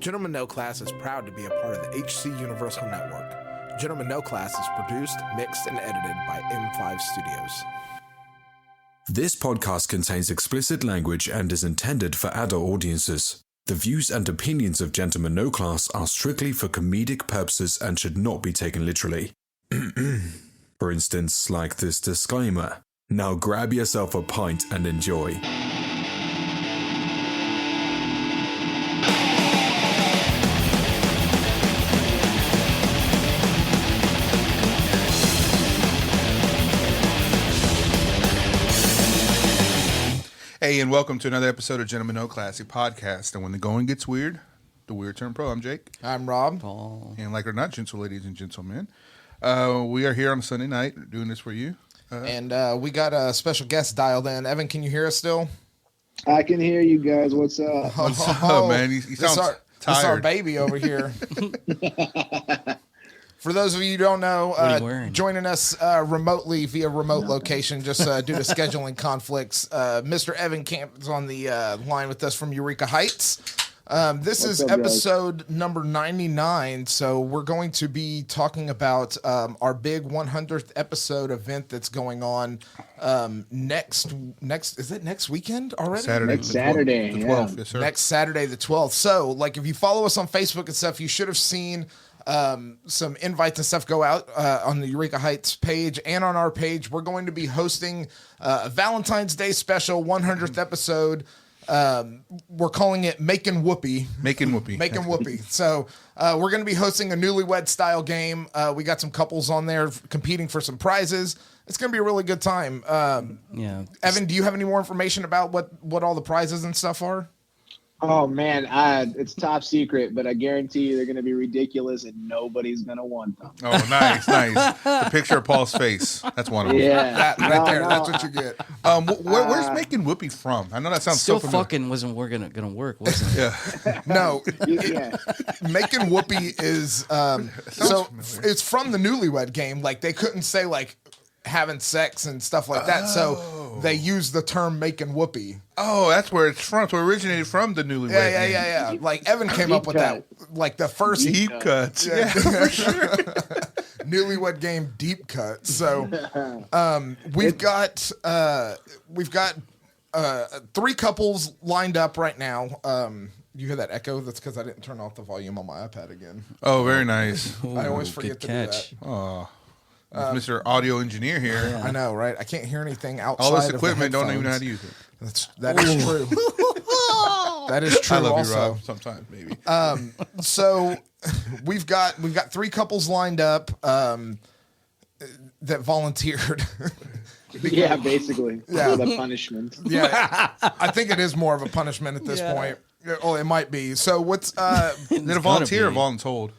Gentlemen No Class is proud to be a part of the HC Universal Network. Gentlemen No Class is produced, mixed, and edited by M5 Studios. This podcast contains explicit language and is intended for adult audiences. The views and opinions of Gentlemen No Class are strictly for comedic purposes and should not be taken literally. For instance, like this disclaimer. Now grab yourself a pint and enjoy. Hey, and welcome to another episode of Gentlemen No Classic Podcast. And when the going gets weird, the weird turn pro. I'm Jake. I'm Rob. And like it or not, gentle ladies and gentlemen, we are here on a Sunday night doing this for you. And we got a special guest dialed in. Evan, can you hear us still? I can hear you guys. What's up? What's up, man? He sounds tired. This is our baby over here. For those of you who don't know, joining us remotely via remote location, just due to scheduling conflicts, Mr. Evan Camp is on the line with us from Eureka Heights. This is episode number 99, so we're going to be talking about our big 100th episode event that's going on next is it next weekend already? Next Saturday, the 12th, yes, sir. Next Saturday, the 12th. So, like, if you follow us on Facebook and stuff, you should have seen some invites and stuff go out on the Eureka Heights page and on our page. We're going to be hosting a Valentine's Day special 100th episode. We're calling it Making Whoopee. Making Whoopee. So we're going to be hosting a newlywed style game. We got some couples on there competing for some prizes. It's going to be a really good time. Yeah. Evan, do you have any more information about what all the prizes and stuff are? Oh man, it's top secret, but I guarantee you they're going to be ridiculous and nobody's going to want them. Oh, nice. The picture of Paul's face. That's one of them. Yeah, That right there. That's what you get. Where's Making Whoopee from? I know that sounds Still so familiar. fucking wasn't gonna work, wasn't it? Yeah. No. Yeah. Making Whoopee is so it's from the newlywed game. Like, they couldn't say like having sex and stuff like that, so they use the term making whoopee. Oh, that's where it's from. So it originated from the newlywed game. Yeah. Like, Evan came up with that. Like, the first Deep cuts. Yeah, for sure. newlywed game deep cut. So we've got three couples lined up right now. You hear that echo? That's because I didn't turn off the volume on my iPad again. Oh, very nice. I always forget to do that. Oh, Mr. Audio Engineer here. Yeah. I know, right? I can't hear anything outside. All this of equipment, the don't even know how headphones. to use it. That is true. That is true. I love also. you, Rob. Sometimes, maybe. So we've got three couples lined up that volunteered. Yeah, basically. Yeah. For the punishment. Yeah, I think it is more of a punishment at this point. Oh, it might be. So what's Did a volunteer or voluntold?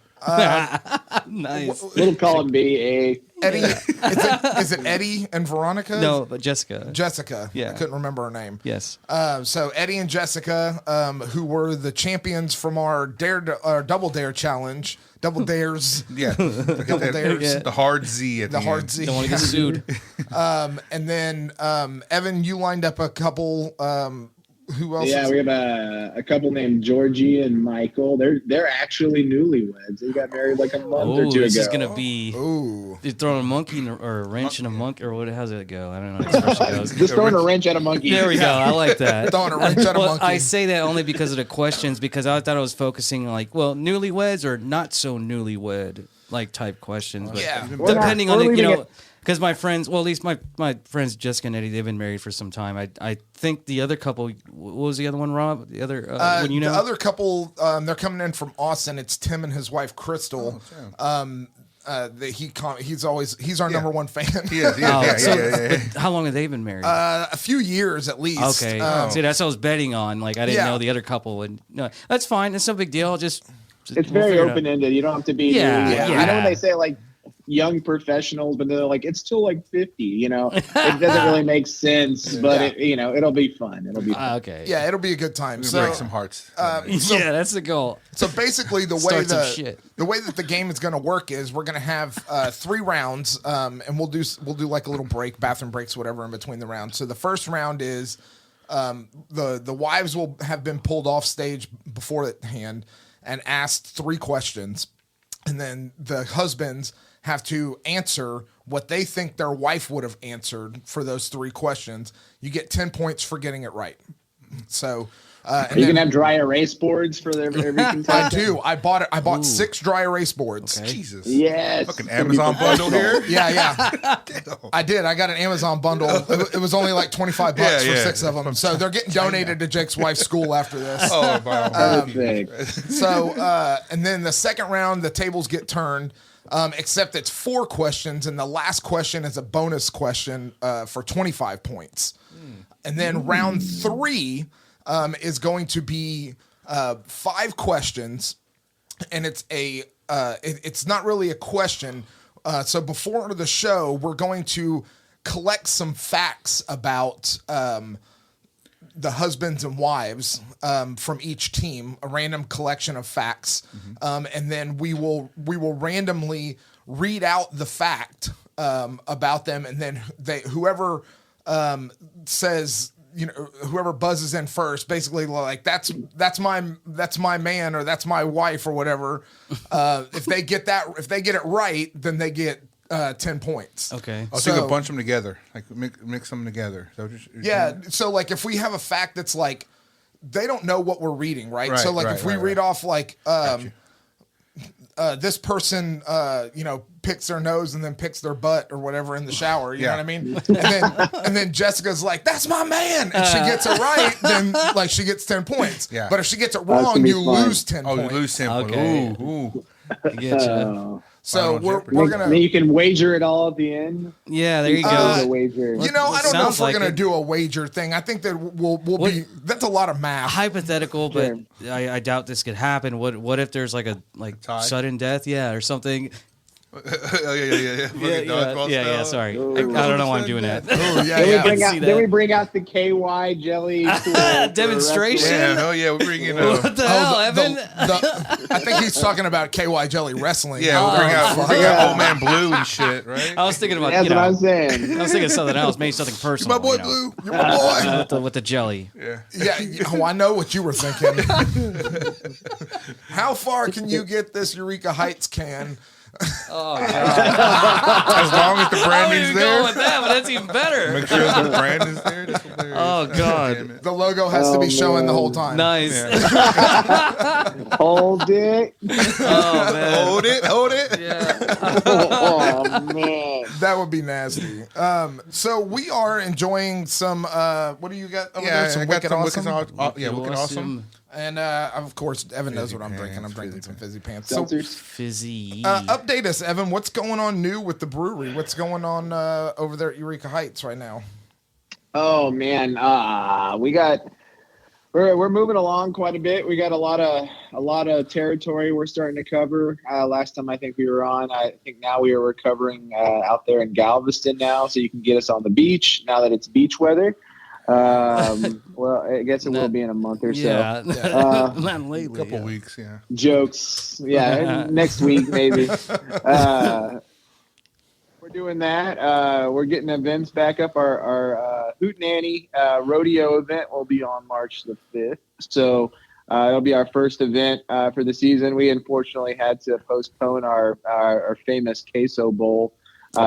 Nice. Little column B, Eddie? Is it Eddie and Veronica? No, but Jessica. Jessica. Yeah. I couldn't remember her name. Yes. So Eddie and Jessica, who were the champions from our Double Dare challenge, Double Dares. Yeah. Double Dares. Yeah. The hard Z at the Hard end. Z. Don't want to get sued. And then Evan, you lined up a couple. Who else? Yeah, we have a couple named Georgie and Michael. They're actually newlyweds. They got married like a month or two This ago. is gonna be. Ooh. You're throwing a monkey or a wrench in a monkey, or what? How's it go? I don't know how the expression goes. Just throwing a wrench at a monkey. There we go. I like that. Throwing a wrench at a Well, monkey. I say that only because of the questions, because I thought I was focusing like, well, newlyweds or not so newlywed like type questions. But Yeah. depending We're on it, leaving you know. it- Because my friends, well, at least my friends Jessica and Eddie, they've been married for some time. I think the other couple, what was the other one, Rob? The other, when you know? The other couple, they're coming in from Austin. It's Tim and his wife Crystal. He's our number one fan. But how long have they been married? A few years at least. Okay. See, that's what I was betting on. Like, I didn't know the other couple. And no, that's fine. It's no big deal. Just It's we'll very figure it out. open-ended. You don't have to be. Yeah. I know when they say like young professionals, but they're like, it's still like 50, you know, it doesn't really make sense, but it, you know, it'll be fun. It'll be fun. Okay. Yeah, it'll be a good time. So, break some hearts. Yeah, that's the goal. So basically, the way that the game is going to work is we're going to have 3 rounds, and we'll do like a little break, bathroom breaks, whatever, in between the rounds. So the first round is the wives will have been pulled off stage beforehand. and asked 3 questions, and then the husbands have to answer what they think their wife would have answered for those 3 questions. You get 10 points for getting it right. So, are you gonna have dry erase boards for every contestant? I do. I bought 6 dry erase boards. Okay. Jesus. Yes. Fucking Amazon bundle here. Yeah. I did. I got an Amazon bundle. It was only like $25 for 6 of them. So they're getting donated to Jake's wife's school after this. Oh, Perfect. So, and then the second round, the tables get turned, except it's 4 questions, and the last question is a bonus question for 25 points. And then round 3 is going to be 5 questions, and it's not really a question. So before the show, we're going to collect some facts about the husbands and wives from each team, a random collection of facts, and then we will randomly read out the fact about them, and then whoever says, whoever buzzes in first, basically like that's my man or that's my wife or whatever. If they get it right, then they get 10 points. Okay. So you can bunch them together, like mix them together. So So like if we have a fact that's like they don't know what we're reading, right? So like if we read off like this person picks their nose and then picks their butt or whatever in the shower, you know what I mean? And then Jessica's like, that's my man, and she gets it right, then like she gets 10 points. Yeah. But if she gets it wrong, you lose 10 points. Oh, you lose 10 points. Okay. Ooh. I get you. So we're gonna. Then you can wager it all at the end. Yeah, there you go. The wager. I don't know if we're like gonna it. do a wager thing. I think that we'll be. That's a lot of math. Hypothetical, but Sure. I doubt this could happen. What if there's like a tie? sudden death, or something? Yeah. Sorry, I don't know why I'm doing that. Then we bring out the KY jelly Demonstration? Yeah, hell yeah, we're bringing What the hell, Evan? I think he's talking about KY Jelly Wrestling. Yeah, we'll bring out Old Man Blue and shit, right? I was thinking about That's what I was saying. I was thinking of something else, maybe something personal. My boy Blue, you're my boy. with the jelly. Yeah. Oh, I know what you were thinking. How far can you get this Eureka Heights can? Oh, God. As long as the I branding's was going there. with that, but that's even better. Make sure the brand is there. That's hilarious. Oh, God. Damn it. The logo has to be showing the man. whole time. Nice. Hold it. Oh, man. Hold it. Yeah. Oh man. That would be nasty. So we are enjoying some. What do you got over there? Some I got Wicked some Awesome. Wicked Awesome. And of course, Evan knows what I'm Fizzy drinking. I'm pants, drinking fizzy some fizzy pants. Seltzers. So, Fizzy. update us, Evan. What's going on new with the brewery? What's going on over there at Eureka Heights right now? Oh man, we're moving along quite a bit. We got a lot of territory we're starting to cover. Last time I think we were on, I think now we are recovering out there in Galveston now, so you can get us on the beach now that it's beach weather. Well, I guess it will be in a month or so. Yeah. Not lately. A couple weeks, yeah. Jokes, yeah, next week maybe. We're doing that. We're getting events back up. Our Hootenanny rodeo event will be on March the 5th. So it'll be our first event for the season. We unfortunately had to postpone our famous Queso Bowl,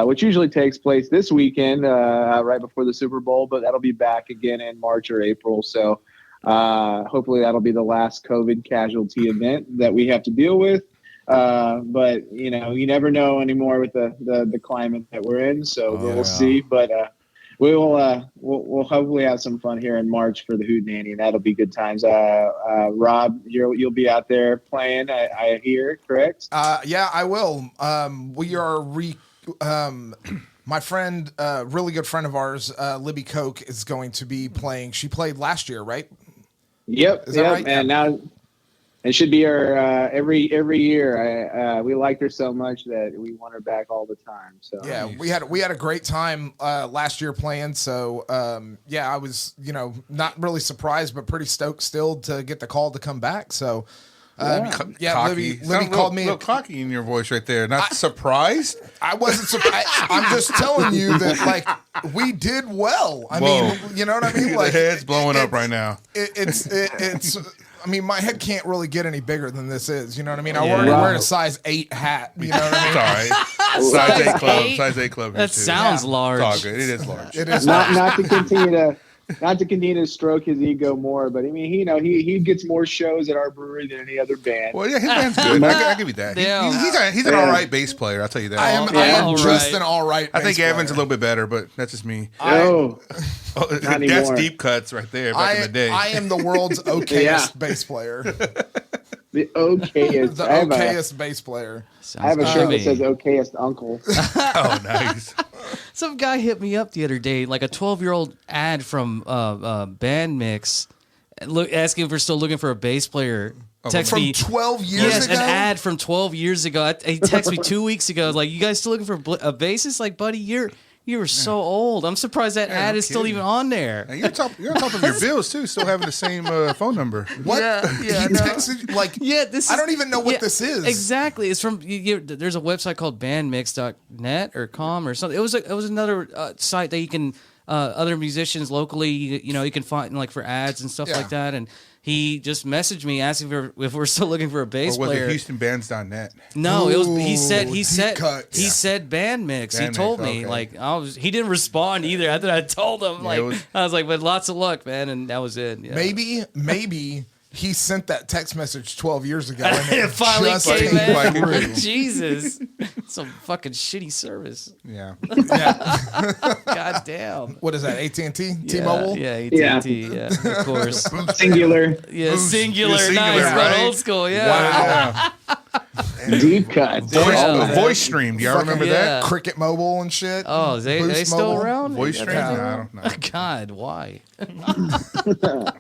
which usually takes place this weekend, right before the Super Bowl, but that'll be back again in March or April. So hopefully that'll be the last COVID casualty event that we have to deal with. But you never know anymore with the climate that we're in. So we'll see. But we'll hopefully have some fun here in March for the Hootenanny. That'll be good times. Rob, you'll be out there playing. I hear, correct? Yeah, I will. We are my friend, really good friend of ours, Libby Koch, is going to be playing. She played last year, right? Yep. Is that right? And now it should be her every year. We liked her so much that we want her back all the time. So yeah, we had a great time last year playing. So I was not really surprised, but pretty stoked still to get the call to come back. So. Libby called me. A little cocky in your voice right there. Not surprised? I wasn't surprised. I'm just telling you that, like, we did well. I mean, you know what I mean? The Like, head's blowing up right now. It's I mean, my head can't really get any bigger than this is. You know what I mean? I'm already wearing a size 8 hat. You know what I mean? It's all right. Size 8 club. Size 8 club. That sounds large. It's all good. It is large. It is not to continue to stroke his ego more, but I mean, he gets more shows at our brewery than any other band. Well, yeah, his band's good. I'll give you that. He's an all right bass player. I'll tell you that. I am just an all right. I think Evan's a little bit better, but that's just me. That's deep cuts right there. Back in the day, I am the world's okayest bass player. The okayest. The okayest bass player. I have a shirt that says okayest uncle. Oh, nice. Some guy hit me up the other day, like a 12-year-old ad from Band Mix, asking if we're still looking for a bass player. From 12 years ago? Yes, an ad from 12 years ago. He texted me 2 weeks ago, like, you guys still looking for a bassist? Like, buddy, you were so old. I'm surprised that ad is still even on there. You're on top of your bills, too, still having the same phone number. What? Yeah, He texted you, like, I don't even know what this is. Exactly. It's from, there's a website called bandmix.net or com or something. It was another site that you can, other musicians locally, you can find, like, for ads and stuff like that. And he just messaged me asking if we're still looking for a bass player. Or was it HoustonBands.net? No, it was. He said Band Mix. Band he told Mix, me okay. he didn't respond either. I thought I told him I was like, but lots of luck, man, and that was it. Yeah. Maybe he sent that text message 12 years ago and it finally just came in. through. Jesus, some fucking shitty service. Yeah. God damn. What is that? AT&T? T-Mobile? Yeah, AT&T. Yeah, of course. Singular. Yeah, singular. Singular, Nice, right? old school. Yeah. Wow. Deep cut. Voice stream. Do y'all remember that? Cricket Mobile and shit. Oh, they still Mobile? around? Voice stream? Yeah. I don't know. God, why? The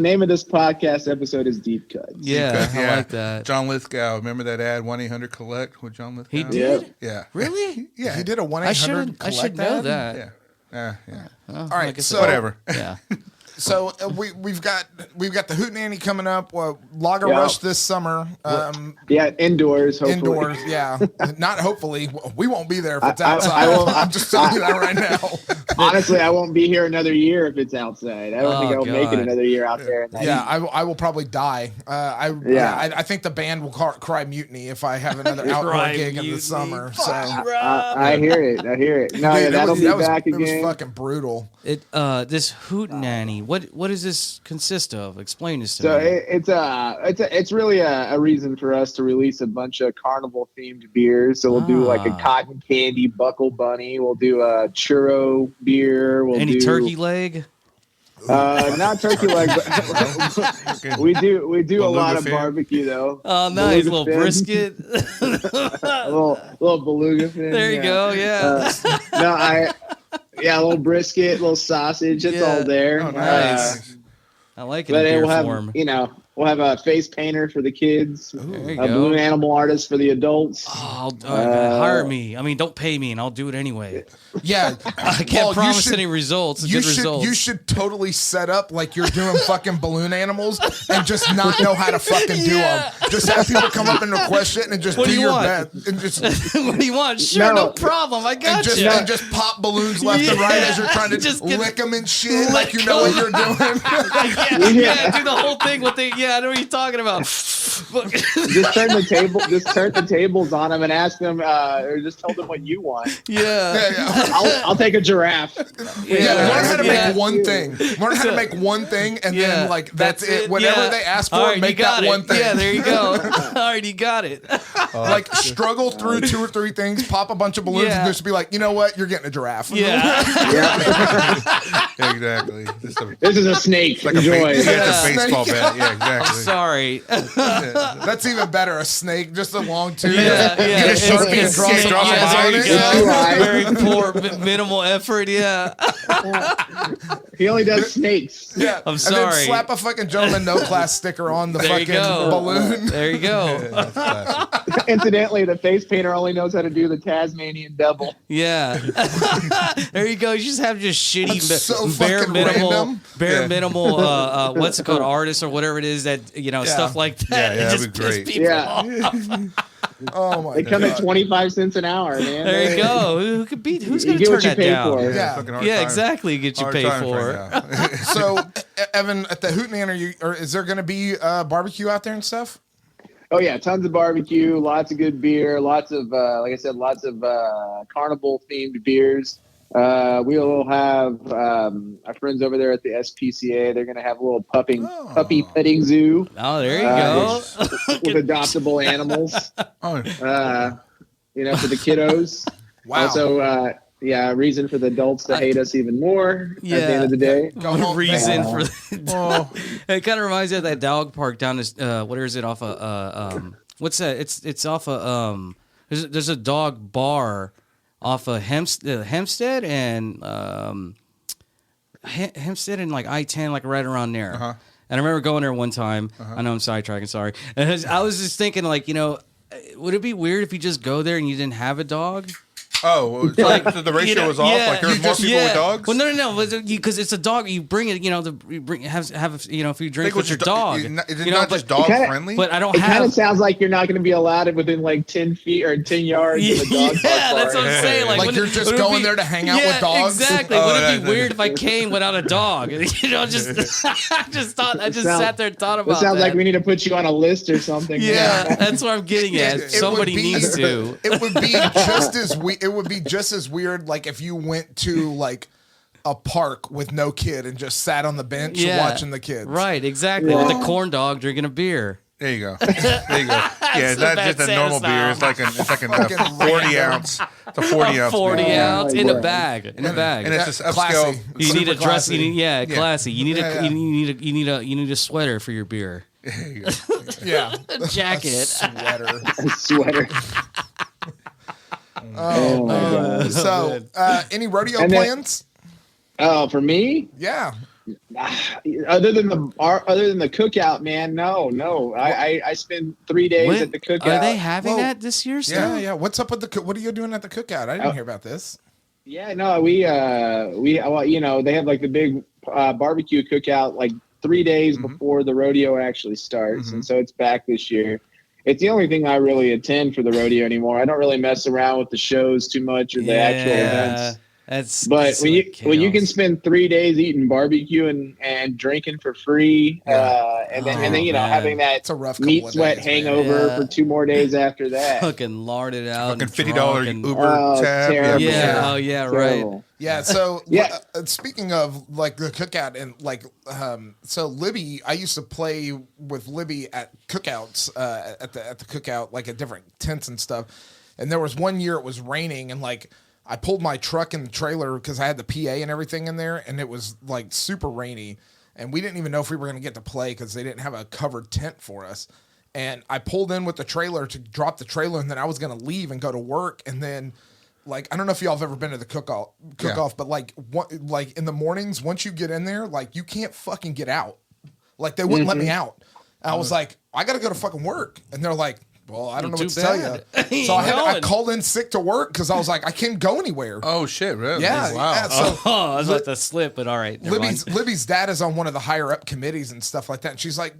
name of this podcast episode is Deep Cuts. Yeah, I like that. John Lithgow. Remember that ad, 1-800-COLLECT with John Lithgow? He did? Yep. Yeah. Really? Yeah. He did a 1-800 I should know that. Yeah. Yeah. All right, guess so whatever. Yeah. So we've got the Hootenanny coming up. Lager Rush this summer. Indoors. Hopefully. Indoors, yeah. Not hopefully. We won't be there if it's outside. I'm just telling you that right now. Honestly, I won't be here another year if it's outside. I don't think I'll make it another year out there. Yeah, I will probably die. I think the band will cry mutiny if I have another outdoor gig in the summer. So I hear it. No, dude, that'll be back again. It was fucking brutal. This Hootenanny. What does this consist of? Explain this to me. It's really a reason for us to release a bunch of carnival themed beers. So we'll do like a cotton candy buckle bunny. We'll do a churro beer. Any turkey leg? Not turkey leg, but we do a lot of barbecue though. Oh, nice, little brisket, little beluga fin. There you go. Yeah. A little brisket, little sausage. It's all there. Oh, nice. I like it in beer form. We'll have a face painter for the kids, a balloon animal artist for the adults. Hire me. I mean, don't pay me, and I'll do it anyway. Yeah, I can't promise any results. Results. You should totally set up like you're doing fucking balloon animals and just not know how to fucking do them. Just have people come up and request it and just do your best. And just what do you want? Sure, no problem. I got you. And just pop balloons left and right as you're trying to just lick them and shit like you know what you're doing. Do the whole thing with the. Yeah, I know what you're talking about. Just turn the tables on them and ask them, or just tell them what you want. Yeah. I'll take a giraffe. Learn how to make one thing. Learn how to make one thing, and then like that's it. Whatever they ask for, make that one thing. Yeah, there you go. All right, you got it. Like struggle through 2 or 3 things, pop a bunch of balloons, and just be like, you know what, you're getting a giraffe. Yeah. Exactly. This is a snake. Like Enjoy. a baseball bat. Yeah, exactly. Sorry. That's even better. A snake, just a long tooth. Yeah. Get a Sharpie and draw some eyes on it. Very poor, minimal effort. Yeah. He only does snakes. Yeah. I'm sorry. And then slap a fucking Gentleman No Class sticker on the fucking balloon. There you go. Incidentally, the face painter only knows how to do the Tasmanian devil. Yeah. There you go. You just have shitty, bare minimal, what's it called, artists or whatever it is that, stuff like that. Yeah, just that'd be piss great. people off. Oh my god. They come at 25 cents an hour, man. There you go. Who's going to get turn what you that pay down? for. Yeah, exactly. Get you paid for. So Evan, at the Hootenanny, or is there going to be barbecue out there and stuff? Oh yeah, tons of barbecue, lots of good beer, lots of like I said, lots of carnival themed beers. We will have our friends over there at the SPCA. They're going to have a little puppy petting zoo. Oh, there you go. With adoptable animals. For the kiddos. Wow. Also, a reason for the adults to hate us even more at the end of the day. Reason for it kind of reminds me of that dog park down this where is it off of what's that? It's off of there's a dog bar off of Hempstead and Hempstead and like I-10, like right around there. And I remember going there one time. I know I'm sidetracking, sorry. And I was just thinking, like, would it be weird if you just go there and you didn't have a dog? Oh, like the ratio was off. Like there was more people with dogs. Well, no, because it's a dog. You bring it. Have a few drinks with your dog. It's not just dog friendly. But I don't It have. kind of sounds like you're not going to be allowed it within like 10 feet or 10 yards of the dog park. That's what I'm saying. Like you're just going there to hang out with dogs. Exactly. Would it be weird if I came without a dog? I just sat there and thought about that. It sounds like we need to put you on a list or something. Yeah, that's what I'm getting at. Somebody needs to. It would be just as It would be just as weird, like if you went to like a park with no kid and just sat on the bench watching the kids. Right, exactly. With a corn dog drinking a beer. There you go. Yeah, it's not just a normal beer. It's like a 40 ounce. It's a 40 ounce. 40 ounce in a bag. In a bag. And it's just classy. upscale. You need a dress. Classy. Classy. You need a sweater for your beer. Yeah, A jacket. Sweater. Oh my God. So, any rodeo plans? Oh, for me? Yeah. Other than the cookout, man, no. I spend 3 days at the cookout. Are they having that this year still? Yeah. What's up with what are you doing at the cookout? I didn't hear about this. Yeah, no, we they have like the big barbecue cookout like 3 days before the rodeo actually starts, and so it's back this year. It's the only thing I really attend for the rodeo anymore. I don't really mess around with the shows too much or the actual events. But when you can spend 3 days eating barbecue and drinking for free, and then having that meat sweat hangover for 2 more days after that, fucking lard it out, fucking $50 Uber tab. Terrible. Right. Yeah. So speaking of like the cookout and like, so Libby, I used to play with Libby at cookouts, at the cookout, like at different tents and stuff. And there was one year it was raining and like I pulled my truck in the trailer because I had the PA and everything in there and it was like super rainy and we didn't even know if we were going to get to play because they didn't have a covered tent for us. And I pulled in with the trailer to drop the trailer and then I was going to leave and go to work. And then like, I don't know if y'all have ever been to the cook-off, but like in the mornings, once you get in there, like you can't fucking get out. Like they wouldn't let me out. I was like, I got to go to fucking work. And they're like, well, I don't know what to tell you. So I called in sick to work because I was like, I can't go anywhere. Oh, shit, really? Yeah. Wow. Yeah, so I was about to slip, but all right. Libby's dad is on one of the higher up committees and stuff like that. And she's like,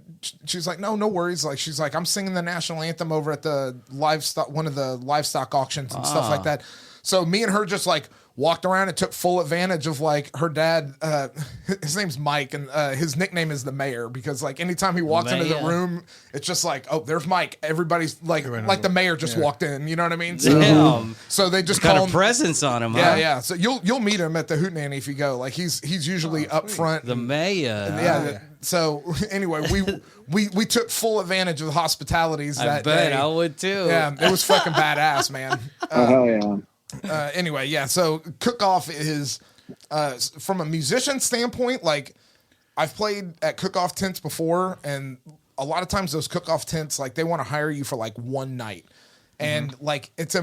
no worries. Like, she's like, I'm singing the national anthem over at the one of the livestock auctions and stuff like that. So me and her just like walked around and took full advantage of like her dad. His name's Mike, and his nickname is the mayor because like anytime he walks into the room, it's just like, oh, there's Mike. Everybody's like the mayor just walked in. You know what I mean? So they just got call a him, presence on him. Yeah. So you'll meet him at the Hootenanny if you go. Like he's usually up front. The mayor. Yeah. So anyway, we took full advantage of the hospitalities that day. I bet I would too. Yeah, it was fucking badass, man. Hell yeah. Anyway, yeah. So cook-off is from a musician standpoint. Like I've played at cook-off tents before, and a lot of times those cook-off tents, like they want to hire you for like one night, and like it's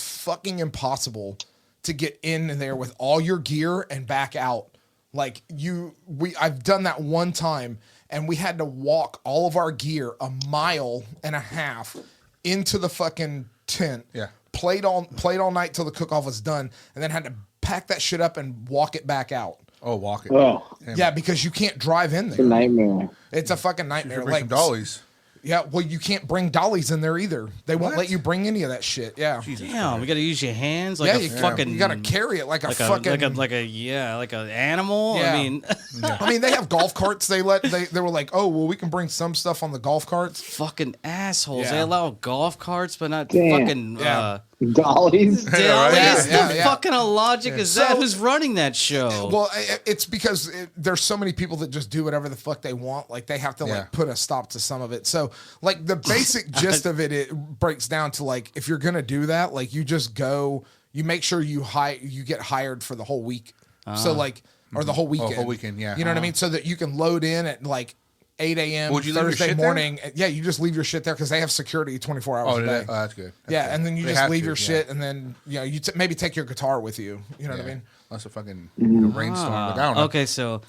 fucking impossible to get in there with all your gear and back out. Like I've done that one time, and we had to walk all of our gear 1.5 miles into the fucking tent. Yeah. Played all night till the cook-off was done, and then had to pack that shit up and walk it back out. Oh, walk it. Oh, yeah, because you can't drive in there. it's a nightmare. It's a fucking nightmare. Like some dollies. Yeah, well, you can't bring dollies in there either. They won't let you bring any of that shit. Yeah. Damn, we got to use your hands like you got to carry it like a fucking like an animal. Yeah. I mean, they have golf carts. They were like, oh well, we can bring some stuff on the golf carts. fucking assholes. Yeah. They allow golf carts, but not Damn. fucking dollies. Dollies. Yeah. The fucking logic is that? Who's running that show? Well, it's because there's so many people that just do whatever the fuck they want. Like they have to like put a stop to some of it. So like the basic gist of it breaks down to like if you're gonna do that, like you just go, you make sure you get hired for the whole week. So like or the whole weekend. Whole weekend, yeah. You know what I mean? So that you can load in at like 8 a.m. Would you leave your Thursday shit morning. There? Yeah, you just leave your shit there because they have security 24 hours a day. Oh, that's good. And then you just leave your shit, and then you maybe take your guitar with you. You know what I mean? That's a fucking rainstorm. But I don't know. Okay, so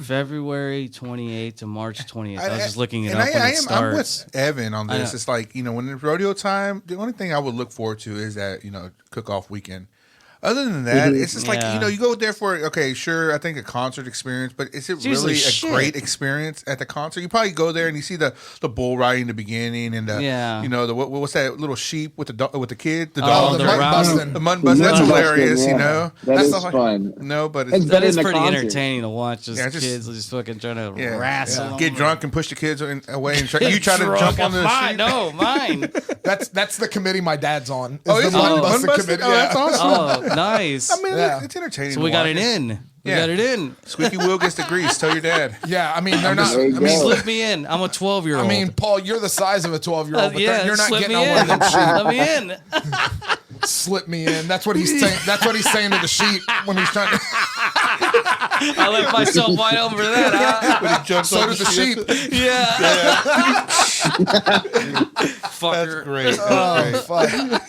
February 28th to March 20th. I was just looking it up when it starts. I'm with Evan on this. It's like, when it's rodeo time, the only thing I would look forward to is that, cook-off weekend. Other than that, it's just like, you go there for, okay, sure, I think a concert experience, but is it really a great experience at the concert? You probably go there and you see the bull riding in the beginning and the what's that little sheep with the kid? The dog. The mud busting. That's hilarious, That is fun. No, but that is pretty entertaining to watch. Just kids just fucking trying to wrestle. Get drunk and push the kids away and you try to jump on the sheep. No, mine. That's the committee my dad's on. Oh, is the mud busting committee. Oh, that's awesome. Nice. I mean, it's entertaining. So we got it in. We got it in. Squeaky wheel gets the grease. Tell your dad. Yeah, I mean, they're not. Slip me in. I'm a 12-year-old. I mean, Paul, you're the size of a 12-year-old, but you're not getting on one of them sheep. Let me in. Slip me in. That's what he's saying. That's what he's saying to the sheep when he's trying to. I left myself wide open for that. When he jumps So on did the sheep. Yeah. That's Fucker. great. Oh, fuck. You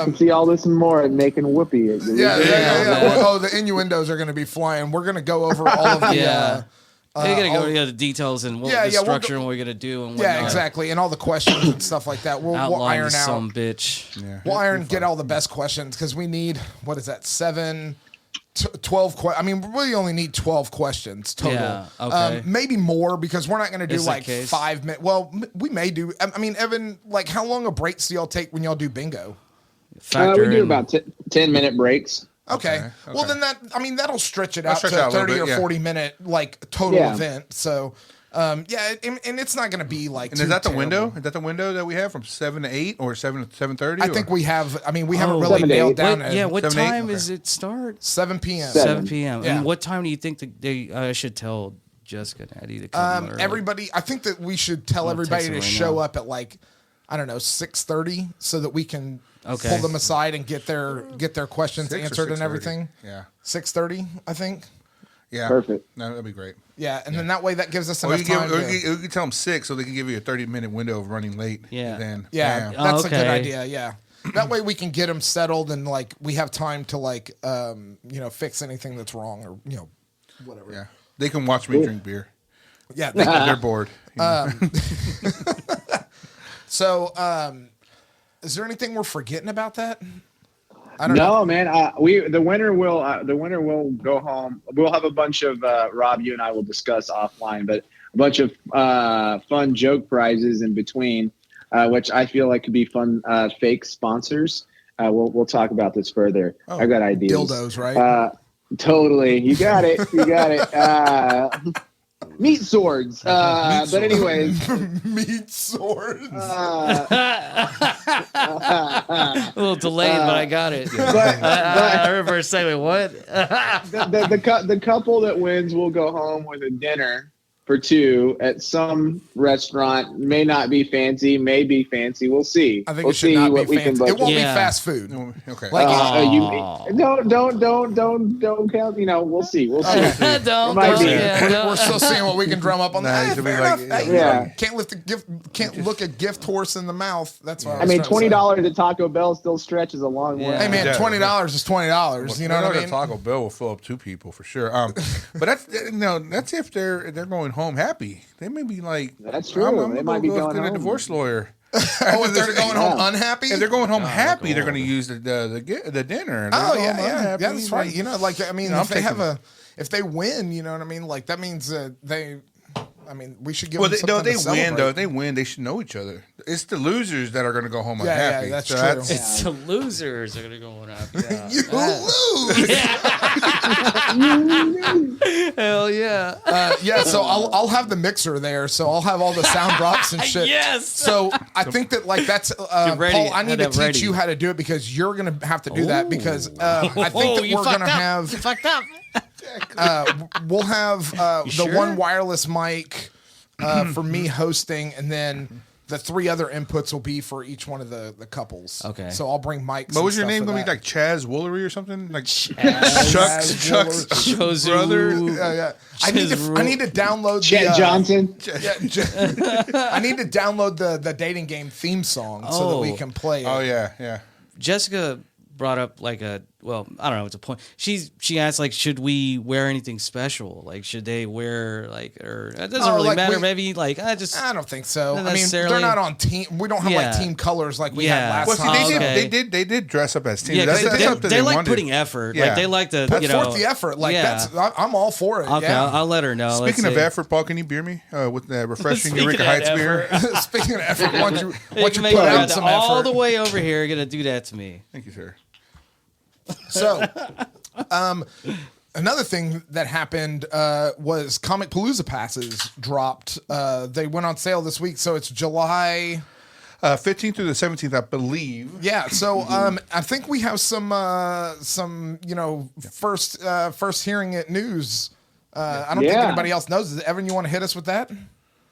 can see all this and more and making whoopee. Yeah. Well, the innuendos are going to be flying. We're going to go over all of the. You're gonna go the details and the structure and what we're gonna do and whatnot. Exactly, and all the questions and stuff like that. We'll iron out. Some bitch. Yeah. We'll get all the best questions because we need 12 questions. I mean, we really only need 12 questions total. Yeah, okay. Maybe more because we're not going to do like 5 minutes. Well, we may do. I mean, Evan, like how long of breaks do y'all take when y'all do bingo? We do about 10-minute breaks. Okay. Well, then that'll stretch it out to 30 or 40 minute like total event. So, and it's not going to be like. And is that the window? Is that the window that we have from 7 to 8 or 7 to 7:30? I think we have. I mean, we haven't really nailed down. What time does it start? 7 p.m. 7 p.m. Yeah. And what time do you think I should tell Jessica and Eddie to come? Everybody, I think that we should tell everybody to show up at like, I don't know, 6:30 so that we can pull them aside and get their questions answered and everything. Yeah. 6:30, I think. Yeah. Perfect. No, that'd be great. Yeah, and then that way that gives us enough time. You can tell them 6 so they can give you a 30-minute window of running late. Yeah. Then. That's a good idea. Yeah. That way we can get them settled and like we have time to like fix anything that's wrong or whatever. Yeah. They can watch me drink beer. Yeah. They're bored. So, is there anything we're forgetting about that? I don't know, man. The winner will go home. We'll have a bunch of Rob. You and I will discuss offline, but a bunch of fun joke prizes in between, which I feel like could be fun fake sponsors. We'll talk about this further. I got ideas. Dildos, right? Totally. You got it. Meat swords. But anyways. Meat swords. A little delayed, but I got it. I remember saying, what? the couple that wins will go home with a dinner for two at some restaurant. May not be fancy, may be fancy. We'll see. I think it should not be fancy. It won't be fast food. Okay. Don't count. We'll see. We'll see. We're still seeing what we can drum up on that. Can't look a gift horse in the mouth. That's what I mean. $20 at Taco Bell still stretches a long way. Hey man, $20 is $20. You know what I mean? Taco Bell will fill up 2 people for sure. But that's if they're going home happy. They may be like, that's true. They might be going home. A divorce lawyer. If they're going home unhappy? If they're going home happy, they're going to use the dinner. Yeah, that's right. If they win, you know what I mean? Like that means I mean, we should give Well, them something they to celebrate. win though. If they win, they should know each other. It's the losers that are going to go home Yeah, unhappy. that's So true. It's the losers are gonna go on after that. You lose. Hell yeah! So I'll have the mixer there. So I'll have all the sound drops and shit. Yes. So I think that like that's ready. Paul. I need to Have that teach ready. you how to do it because you're gonna have to do that because I think that we're gonna have. You fucked up. We'll have the sure? one wireless mic for me hosting, and then the 3 other inputs will be for each one of the couples. Okay. So I'll bring mics. What was your and name stuff going for to be? that. Like Chaz Woolery or something? Like Chaz Chuck's Chozu. brother? Yeah. I need to download Chet Johnson. I need to download the dating game theme song so that we can play it. Oh, yeah. Jessica brought up like I don't know, it's a point. She asked like, should we wear anything special? Like, should they wear like, or it doesn't really like matter. we- Maybe like I don't think so. Not I mean, necessarily. they're not on team. We don't have like Yeah. team colors like we Yeah. had Well, last see, time. they did dress up as teams. yeah, 'cause That's something they like wanted. putting effort. Yeah. Like they like to Put you know forth the effort. Like yeah. I'm all for it. Okay, Yeah. I'll let her know. Speaking Let's of see. effort, Paul, can you beer me with the refreshing Speaking Eureka of Heights effort. beer? Speaking of effort, why don't you make put me out go some all effort? the way over here. You're gonna do that to me. Thank you, sir. So, another thing that happened was Comic Palooza passes dropped. They went on sale this week, so it's July. 15th through the 17th, I believe. Yeah, so I think we have some first hearing it news. I don't think Yeah. anybody else knows. Evan, you want to hit us with that?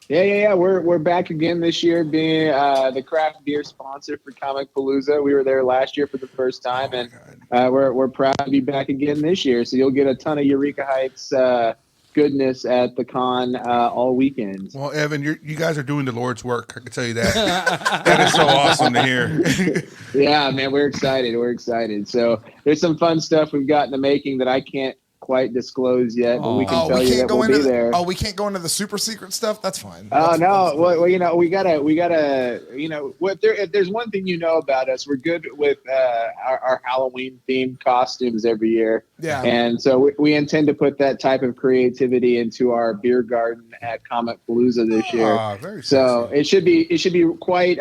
Yeah. We're back again this year, being the craft beer sponsor for Comic Palooza. We were there last year for the first time, and we're proud to be back again this year. So you'll get a ton of Eureka Heights goodness at the con all weekend. Well, Evan, you guys are doing the Lord's work. I can tell you that. That is so awesome to hear. Yeah, man, we're excited. So there's some fun stuff we've got in the making that I can't quite discose yet, but we can tell you that we'll be there. Oh, we can't go into the super secret stuff. That's fine. Oh no! Well, we gotta. If there's one thing you know about us, we're good with our Halloween themed costumes every year. Yeah. And so we intend to put that type of creativity into our beer garden at Comic Palooza this year. Very So sexy. it should be quite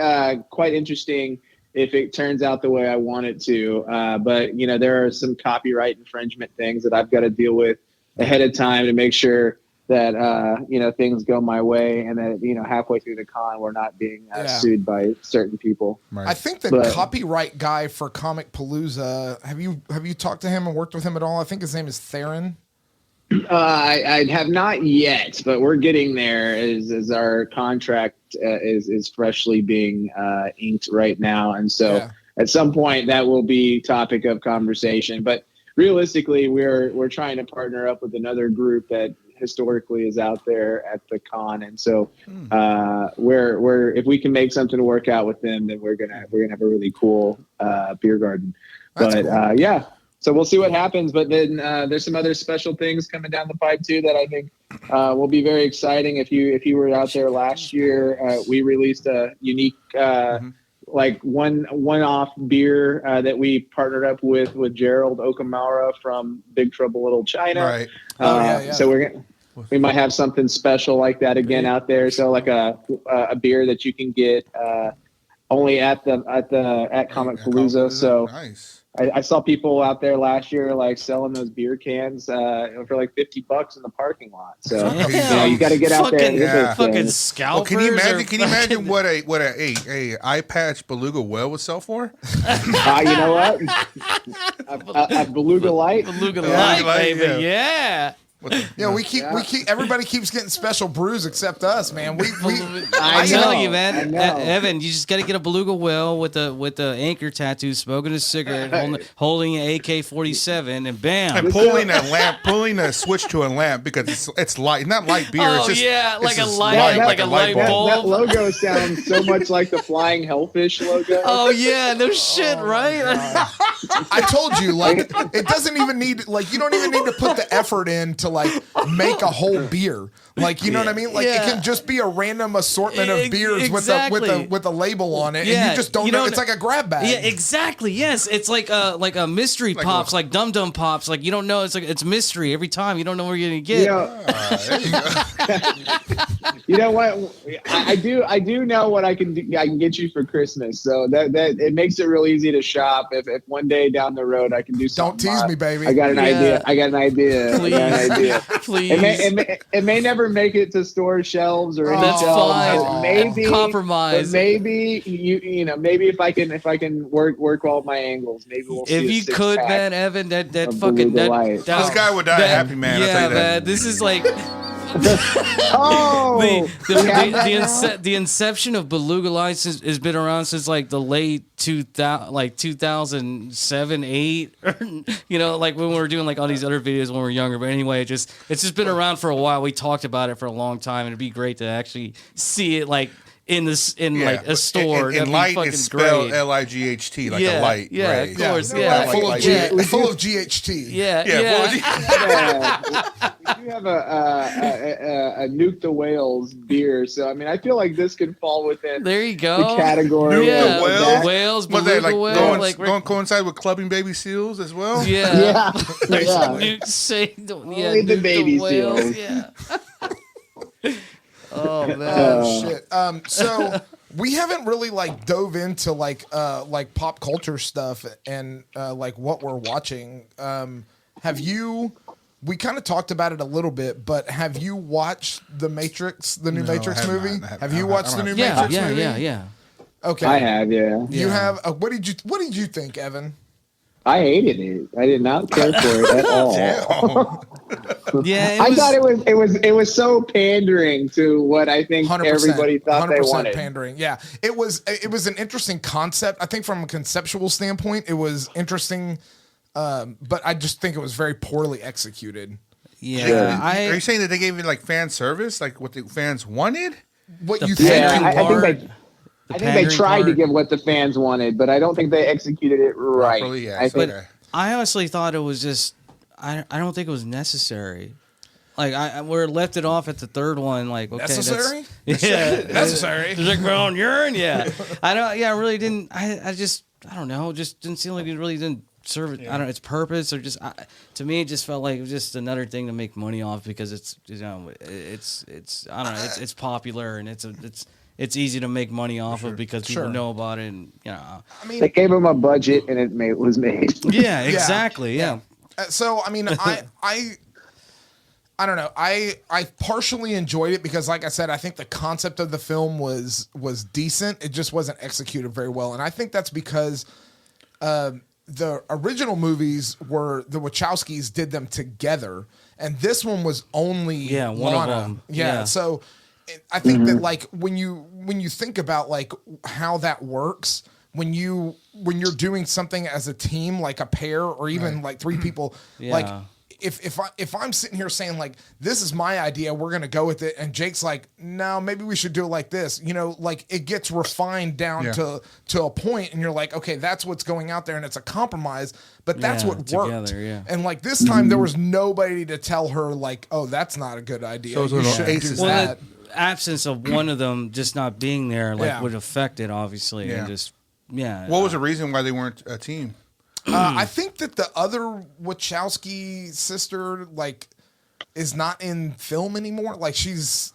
interesting if it turns out the way I want it to. But there are some copyright infringement things that I've got to deal with ahead of time to make sure that things go my way, and that halfway through the con we're not being sued by certain people. Right. I think the copyright guy for Comic Palooza. Have you talked to him and worked with him at all? I think his name is Theron. I have not yet, but we're getting there as our contract is freshly being inked right now. And so at some point that will be topic of conversation. But realistically, we're trying to partner up with another group that historically is out there at the con. And so we're if we can make something work out with them, then we're gonna have a really cool beer garden. That's But cool. So we'll see what happens, but then there's some other special things coming down the pipe too that I think will be very exciting. If you were out there last year, we released a unique like one-off beer that we partnered up with Gerald Okamura from Big Trouble Little China. Right. So we might have something special like that again out there. So like a beer that you can get only at Comic Palooza. So. Nice. I saw people out there last year like selling those beer cans for like $50 in the parking lot. So you got to get out there. And get those Fucking things. scalpers. Can you imagine what a eye patch beluga whale would sell for? You know what? A Beluga Light. Beluga Light, Light, baby. yeah. Yeah. We keep everybody keeps getting special brews except us, man. I tell you, I man, know. Evan, you just got to get a beluga whale with the anchor tattoo, smoking a cigarette, holding an AK-47, and bam. And pulling a switch to a lamp because it's light, not light beer. Oh, it's just, yeah, it's like a just light- like a light bulb. That logo sounds so much like the Flying Hellfish logo. Oh yeah, no shit, right? I told you, it doesn't even need you don't even need to put the effort in to make a whole beer. Like, you know what I mean? Like, it can just be a random assortment of beers with a label on it, and you just don't know. It's like a grab bag. Yeah, exactly. Yes, it's like a mystery pops, like Dum Dum Pops. Like, you don't know. It's like it's mystery every time. You don't know where you're gonna get. You know what? I do know what I can get you for Christmas. So that it makes it real easy to shop. If one day down the road I can do something. Don't tease me, baby. I got an idea. Please. Please. It may never make it to store shelves or any that's shelves. fine. Maybe compromise. Maybe you know, maybe if I can work all my angles, maybe we'll see. If you could, man, Evan, that fucking this guy would die a happy man. Yeah, I'll tell you that. man. This is like the inception of Beluga Lights has been around since like the late 2007, 8, you know, like when we were doing like all these other videos when we were younger. But anyway, it's just been around for a while. We talked about it for a long time, and it'd be great to actually see it like in like a store. And light is spelled L-I-G-H-T, like a light. Yeah, right? of course. Full of GHT. Yeah. We have a Nuke the Whales beer, so I mean, I feel like this could fall within. There you go. The category. Nuke of the Whales, Was that like whale, going coincide with clubbing baby seals as well? Yeah. Only the baby whales, seals. Yeah. Oh man. Shit. So we haven't really like dove into like pop culture stuff and like what we're watching. Have you? We kind of talked about it a little bit, but have you watched The Matrix, the new Matrix movie? Have you watched the new Matrix movie? Yeah. Okay. I have, yeah. You have. What did you think, Evan? I hated it. I did not care for it at all. Yeah, I thought it was so pandering to what I think 100%, everybody thought they wanted. Pandering. Yeah, it was an interesting concept. I think from a conceptual standpoint, it was interesting, but I just think it was very poorly executed. Yeah, are you saying that they gave it like fan service, like what the fans wanted? What the you think? I think they tried to give what the fans wanted, but I don't think they executed it right. Properly, yeah, I honestly thought it was just. I don't think it was necessary. Like we're left it off at the third one. Like okay, necessary. Necessary. Like on urine. Yeah, I don't. Yeah, I really didn't. I don't know. Just didn't seem like it really didn't serve it. I don't know its purpose or just to me it just felt like it was just another thing to make money off because it's I don't know it's popular and it's easy to make money off of because people know about it and I mean they gave them a budget and it was made. Yeah, exactly. Yeah. So I mean I don't know. I partially enjoyed it because, like I said, I think the concept of the film was decent. It just wasn't executed very well, and I think that's because the original movies were the Wachowskis did them together, and this one was only one of them. Yeah, so I think that like when you think about like how that works. When you're doing something as a team, like a pair or even like three people, like if I'm sitting here saying like this is my idea, we're gonna go with it, and Jake's like, no, maybe we should do it like this. Like it gets refined down to a point, and you're like, okay, that's what's going out there, and it's a compromise, but that's what worked. Together, and like this time, there was nobody to tell her like, oh, that's not a good idea. So you should do that. Absence of one of them just not being there would affect it obviously, and just. Yeah. What was the reason why they weren't a team? I think that the other Wachowski sister like is not in film anymore. Like she's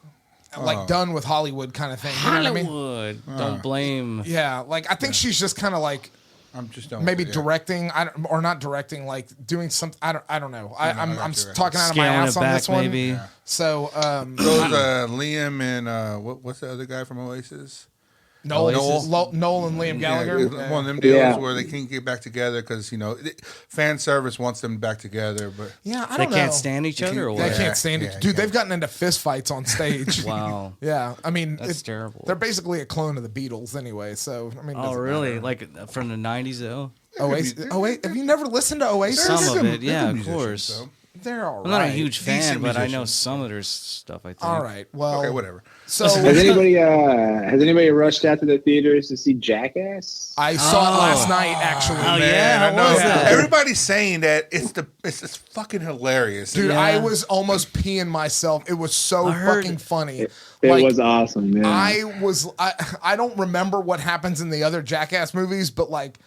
like done with Hollywood kind of thing. You know what I mean? Hollywood. Don't blame. Yeah, like I think she's just kind of like I'm just done maybe with it, directing. Or not directing. Like doing something. I don't know. I'm talking out of my ass on this one. Maybe. Yeah. So those Liam and what's the other guy from Oasis? Noel and Liam Gallagher. Yeah, one of them deals where they can't get back together because fan service wants them back together, but I don't know. They can't stand each other. They can't stand each. Dude, they've gotten into fist fights on stage. Wow. Yeah, I mean that's terrible. They're basically a clone of the Beatles anyway. So I mean, really? matter. Like from the '90s though. Oasis. Have you never listened to Oasis? Some of it, yeah, of course. They're all right. I'm not a huge fan, Decent but I know musicians. some of their stuff. I think. All right. Well, Okay, whatever. So Has anybody rushed out to the theaters to see Jackass? I saw it last night, actually. Oh, Man, yeah? I How know. was that? Everybody's saying that it's fucking hilarious. Dude, Yeah. I was almost peeing myself. It was so fucking funny. It Like, was awesome, man. I don't remember what happens in the other Jackass movies, but like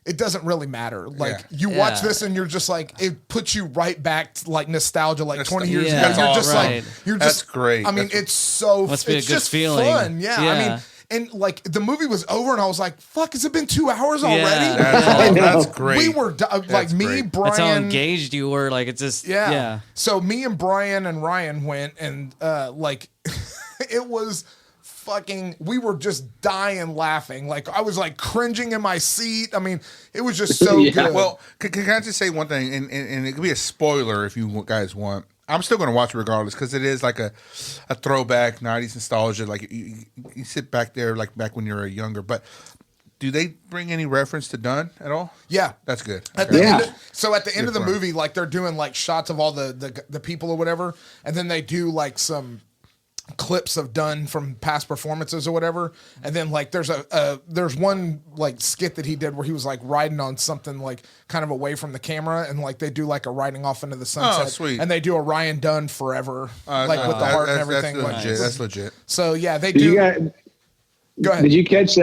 it doesn't really matter. Like you watch Yeah. this and you're just like it puts you right back to like nostalgia, like 20 years Yeah. ago. You're Oh, just right. like you're That's just great. I mean, That's- it's so Must be a it's good just feeling. fun. Yeah. I Yeah. mean, and like the movie was over and I was like, fuck, has it been 2 hours already? That's great. We were like That's me, great. Brian. That's how engaged you were. Like it's just yeah. So me and Brian and Ryan went and like it was fucking we were just dying laughing. Like I was like cringing in my seat. I mean, it was just so Yeah. good. Well, can I just say one thing, and it could be a spoiler if you guys want. I'm still going to watch it regardless because it is like a throwback 90s nostalgia. Like you sit back there like back when you were younger. But do they bring any reference to Dunn at all? Yeah. That's good. At the Okay. end so at the end of the Good fun. movie, like they're doing like shots of all the people or whatever, and then they do like some clips of Dunn from past performances or whatever, and then like there's one like skit that he did where he was like riding on something like kind of away from the camera, and like they do like a riding off into the sunset, sweet. and they do a Ryan Dunn Forever, like with the heart and everything. That's like, legit. That's legit. So yeah, they Did do. you guys? Go ahead. Did you catch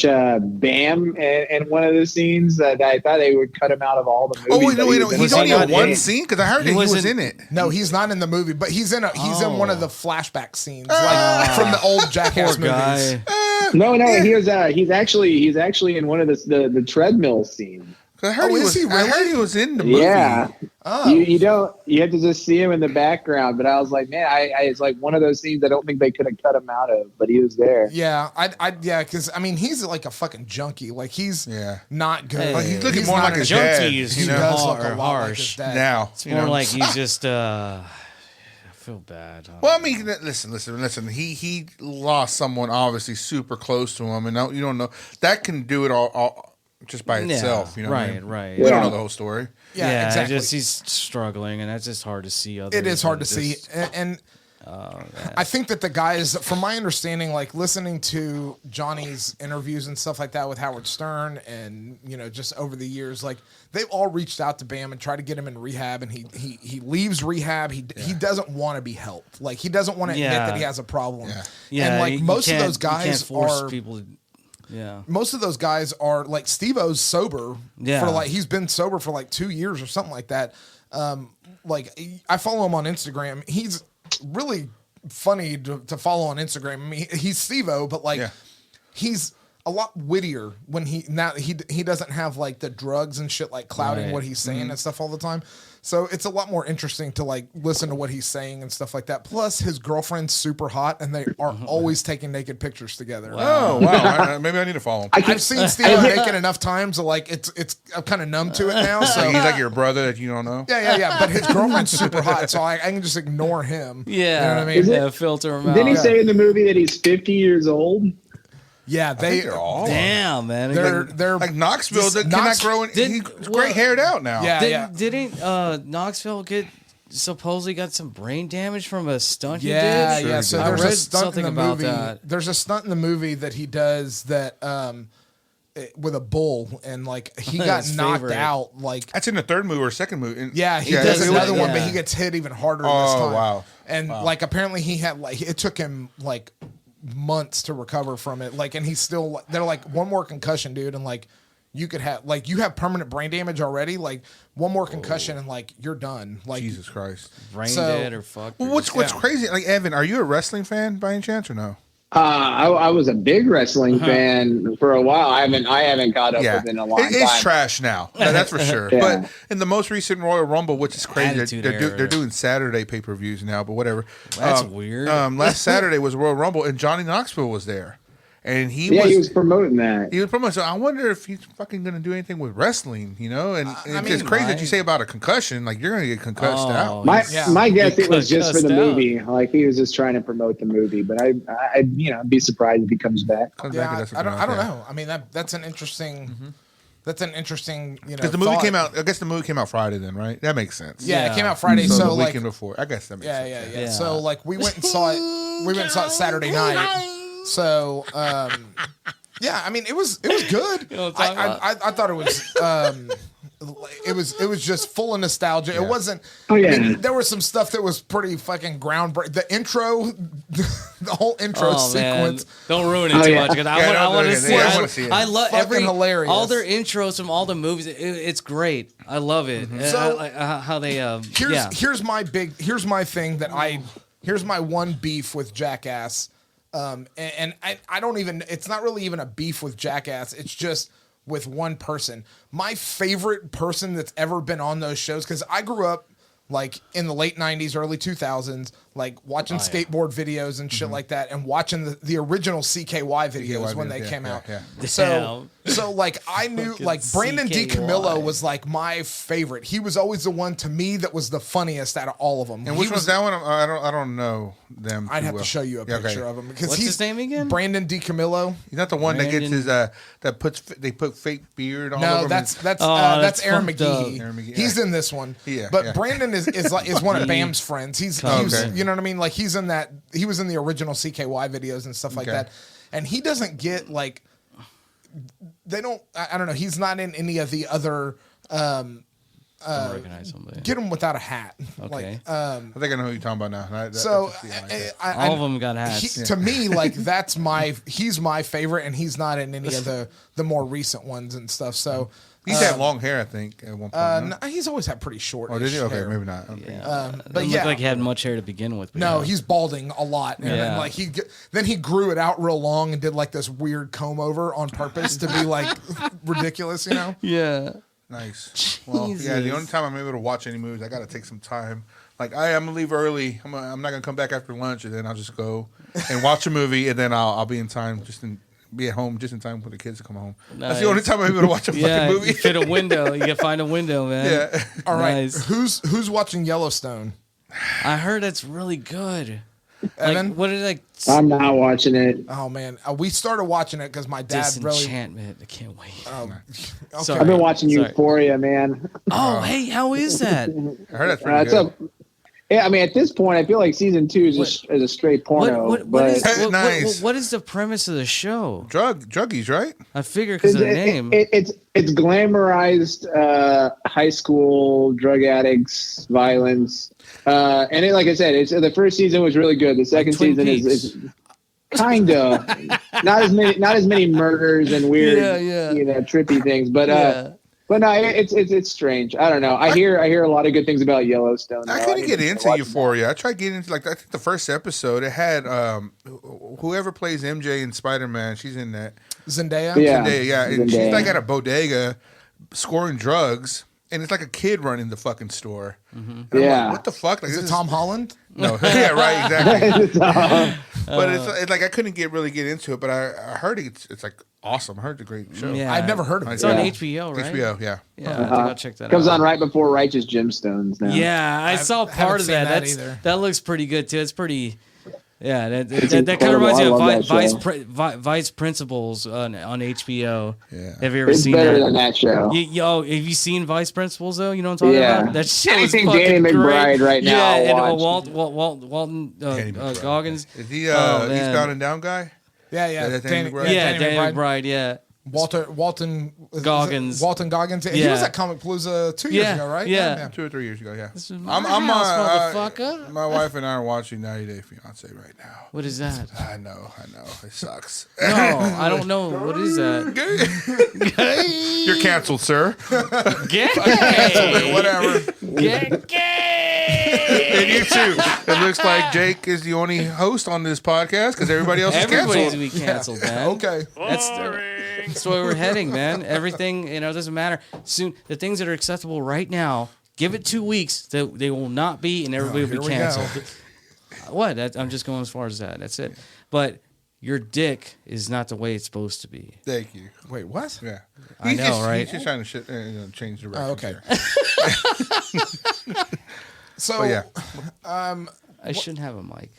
Bam in one of the scenes? That I thought they would cut him out of all the movies. Oh wait, that no, he wait, was in. he's Was only he in not one in- scene because I heard that he was in it. No, he's not in the movie, but he's in one of the flashback scenes, like Ah. from the old Jackass Poor movies. guy. No, he's actually in one of the treadmill scenes. I heard, Oh, he is was, he I heard really? he was in the movie. Yeah. Oh. You have to just see him in the background. But I was like, man, it's like one of those scenes I don't think they could have cut him out of, but he was there. Yeah, because I mean he's like a fucking junkie. Like he's not good. Hey. Like, he's looking He's more not like a his junkie. dad. Junkies, He You know? does look a Har- lot like his harsh. dad. Now, It's you more know? like he's just I feel bad. Well, I mean, listen. He lost someone obviously super close to him, and now you don't know that can do it all just by itself. You know, what I mean? right. We don't Yeah. know the whole story. Yeah, exactly. Just he's struggling, and that's just hard to see. It is hard to see, and I think that the guys, from my understanding, like listening to Johnny's interviews and stuff like that with Howard Stern, and just over the years, like they've all reached out to Bam and tried to get him in rehab, and he leaves rehab. He doesn't want to be helped. Like he doesn't want to admit that he has a problem. Yeah, and like you most of can't- those guys you can't force are. people to, yeah. Most of those guys are like Steve-O's sober. Yeah. For like he's been sober for like 2 years or something like that. Like I follow him on Instagram. He's really funny to follow on Instagram. I mean, he's Steve-O, but like he's a lot wittier when he doesn't have like the drugs and shit like clouding Right. what he's saying and stuff all the time. So it's a lot more interesting to like listen to what he's saying and stuff like that. Plus his girlfriend's super hot and they are always taking naked pictures together. Oh wow! Maybe I need to follow him. I've seen Steve naked enough times, so like it's I'm kind of numb to it now. So He's like your brother that you don't know. yeah. But his girlfriend's super hot, so I can just ignore him. Yeah, you know what I mean. yeah, filter him out. Didn't he say in the movie that he's 50 years old? Yeah, They're all Damn, man. they're like Knoxville. Just That cannot Knox- grow. He's well, gray haired out now. Yeah. Didn't Knoxville supposedly got some brain damage from a stunt Yeah, he did? yeah. So I there's a read stunt something in the about movie. that. There's a stunt in the movie that he does that with a bull, and like he got His knocked favorite. out. Like That's in the third movie or second movie. yeah, he Yeah, does it was- another one, but yeah. he gets hit even harder this Oh, time. wow. And like apparently he had like it took him like months to recover from it. Like and he's still they're like one more concussion, dude, and like. You could have like you have permanent brain damage already. Like one more concussion and like you're done. Like Jesus Christ. Brain So- dead or fucked. Well, or what's just- crazy? Like Evan, are you a wrestling fan by any chance or no? I was a big wrestling fan for a while. I haven't caught up with it in a long It is time. trash now. That's for sure. Yeah. But in the most recent Royal Rumble, which is crazy, Attitude they're Era. doing Saturday pay-per-views now. But whatever. That's weird. Last Saturday was Royal Rumble, and Johnny Knoxville was there, and he he was was promoting that. He was promoting. So I wonder if he's fucking going to do anything with wrestling, you know? And it's mean, crazy that right. you say about a concussion. Like, you're going to get concussed Oh, out. My guess He it was just for the cussed out. movie. Like he was just trying to promote the movie. But I'd be surprised if he comes back. Comes back and yeah, does I don't something like that. know. I mean that's an interesting That's an interesting, because the movie came out. I guess the movie came out Friday then, right? That makes sense. Yeah, it came out Friday, so so the like weekend before. I guess that makes sense. yeah. So like we went and saw it. We went and saw it Saturday night. So yeah, I mean it was good. I thought it was. It was just full of nostalgia. It wasn't. Oh yeah. I mean, there was some stuff that was pretty fucking groundbreaking. The intro, the whole intro sequence. Man. Don't ruin it too much because I want to see it. I want to see it. I love hilarious. all their intros from all the movies. It's great. I love it. So how they here's my thing that here's my one beef with Jackass. And I don't even. It's not really even a beef with Jackass. It's just with one person. My favorite person that's ever been on those shows, because I grew up like in the late 90s, early 2000s, like watching skateboard videos and shit like that, and watching the original CKY videos when they came out. Yeah. So like I knew like Brandon DiCamillo was like my favorite. He was always the one to me that was the funniest out of all of them. And which was that one? I don't know them. I'd have to show you a picture of him because what's his name again? Brandon DiCamillo. He's not the one that gets his they put fake beard all over him. No, that's Aaron McGee. Aaron McGee. He's in this one. Yeah, but Brandon is one of Bam's friends. He's you know what I mean? Like he's in that. He was in the original CKY videos and stuff like that. And he doesn't get like. They don't. I don't know. He's not in any of the other. Recognize somebody. Get him without a hat. Okay. Like, I think I know who you're talking about now. All of them got hats. To me, like he's my favorite, and he's not in any of the more recent ones and stuff. So he's had long hair, I think, at one point. No, he's always had pretty short. Oh, did he? Okay, hair. maybe not. But Looked like he had much hair to begin with. No, he's balding a lot, and then like then he grew it out real long and did like this weird comb over on purpose to be like ridiculous, you know? Yeah. Nice. Well, yeah. The only time I'm able to watch any movies, I got to take some time. Like I'm gonna leave early. I'm not gonna come back after lunch, and then I'll just go and watch a movie, and then I'll be in time be at home just in time for the kids to come home. Nice. That's the only time I'm able to watch a fucking movie. You fit a window. You can find a window, man. Yeah. All right. Who's watching Yellowstone? I heard it's really good. Evan? Like, what did I? I'm not watching it. Oh man, we started watching it because my dad Disenchantment. I can't wait. Okay. Sorry. I've been watching Euphoria, man. Oh, hey, how is that? I heard that's pretty good. Yeah, I mean, at this point, I feel like season 2 is a straight porno. What is the premise of the show? Druggies, right? I figure because of the name. It's glamorized high school drug addicts, violence, and like I said, the first season was really good. The second season is kind of not as many murders and weird, trippy things, but. But no, it's strange. I don't know. I hear a lot of good things about Yellowstone. I couldn't get into Euphoria. I tried getting into I think the first episode. It had whoever plays MJ in Spider-Man. She's in that. Zendaya. Yeah. And she's like at a bodega scoring drugs, and it's like a kid running the fucking store. Mm-hmm. Yeah. Like, what the fuck? Like, is it Tom Holland? No. Yeah. Right. Exactly. But it's like I couldn't really get into it. But I heard it's like awesome. I heard it's a great show. Yeah. I've never heard of it. It's on HBO, right? HBO. Yeah. Yeah. I think I'll check that out. Comes on right before Righteous Gemstones now. Yeah, I saw part of that. That looks pretty good too. It's pretty. Yeah, that kind of reminds me of Vice Principals on HBO. Yeah. Have you ever it's seen better that? than that show. Have you seen Vice Principals though? You know what I'm talking about? That show is fucking Danny McBride great. right now. Yeah, and Walton Goggins. Is he Eastbound and Down guy? Yeah. Danny McBride. Yeah. Walton Goggins. Walton Goggins. He was at Comic Palooza 2 years ago, right? Yeah. 2 or 3 years ago. Yeah. This is my house, motherfucker. My wife and I are watching 90 Day Fiance right now. What is that? I know. It sucks. No, I don't know. What is that? Gay. You're canceled, sir. Gay. Whatever. Gay. And you too. It looks like Jake is the only host on this podcast because everybody else is canceled. Everybody's canceled, man. Okay. That's where we're heading, man. Everything, doesn't matter. Soon, the things that are acceptable right now, give it 2 weeks, they will not be, and everybody will be canceled. What? I'm just going as far as that. That's it. But your dick is not the way it's supposed to be. Thank you. Wait, what? Yeah. I know, right? He's just trying to change the record. Oh, okay. So, but yeah. I shouldn't have a mic.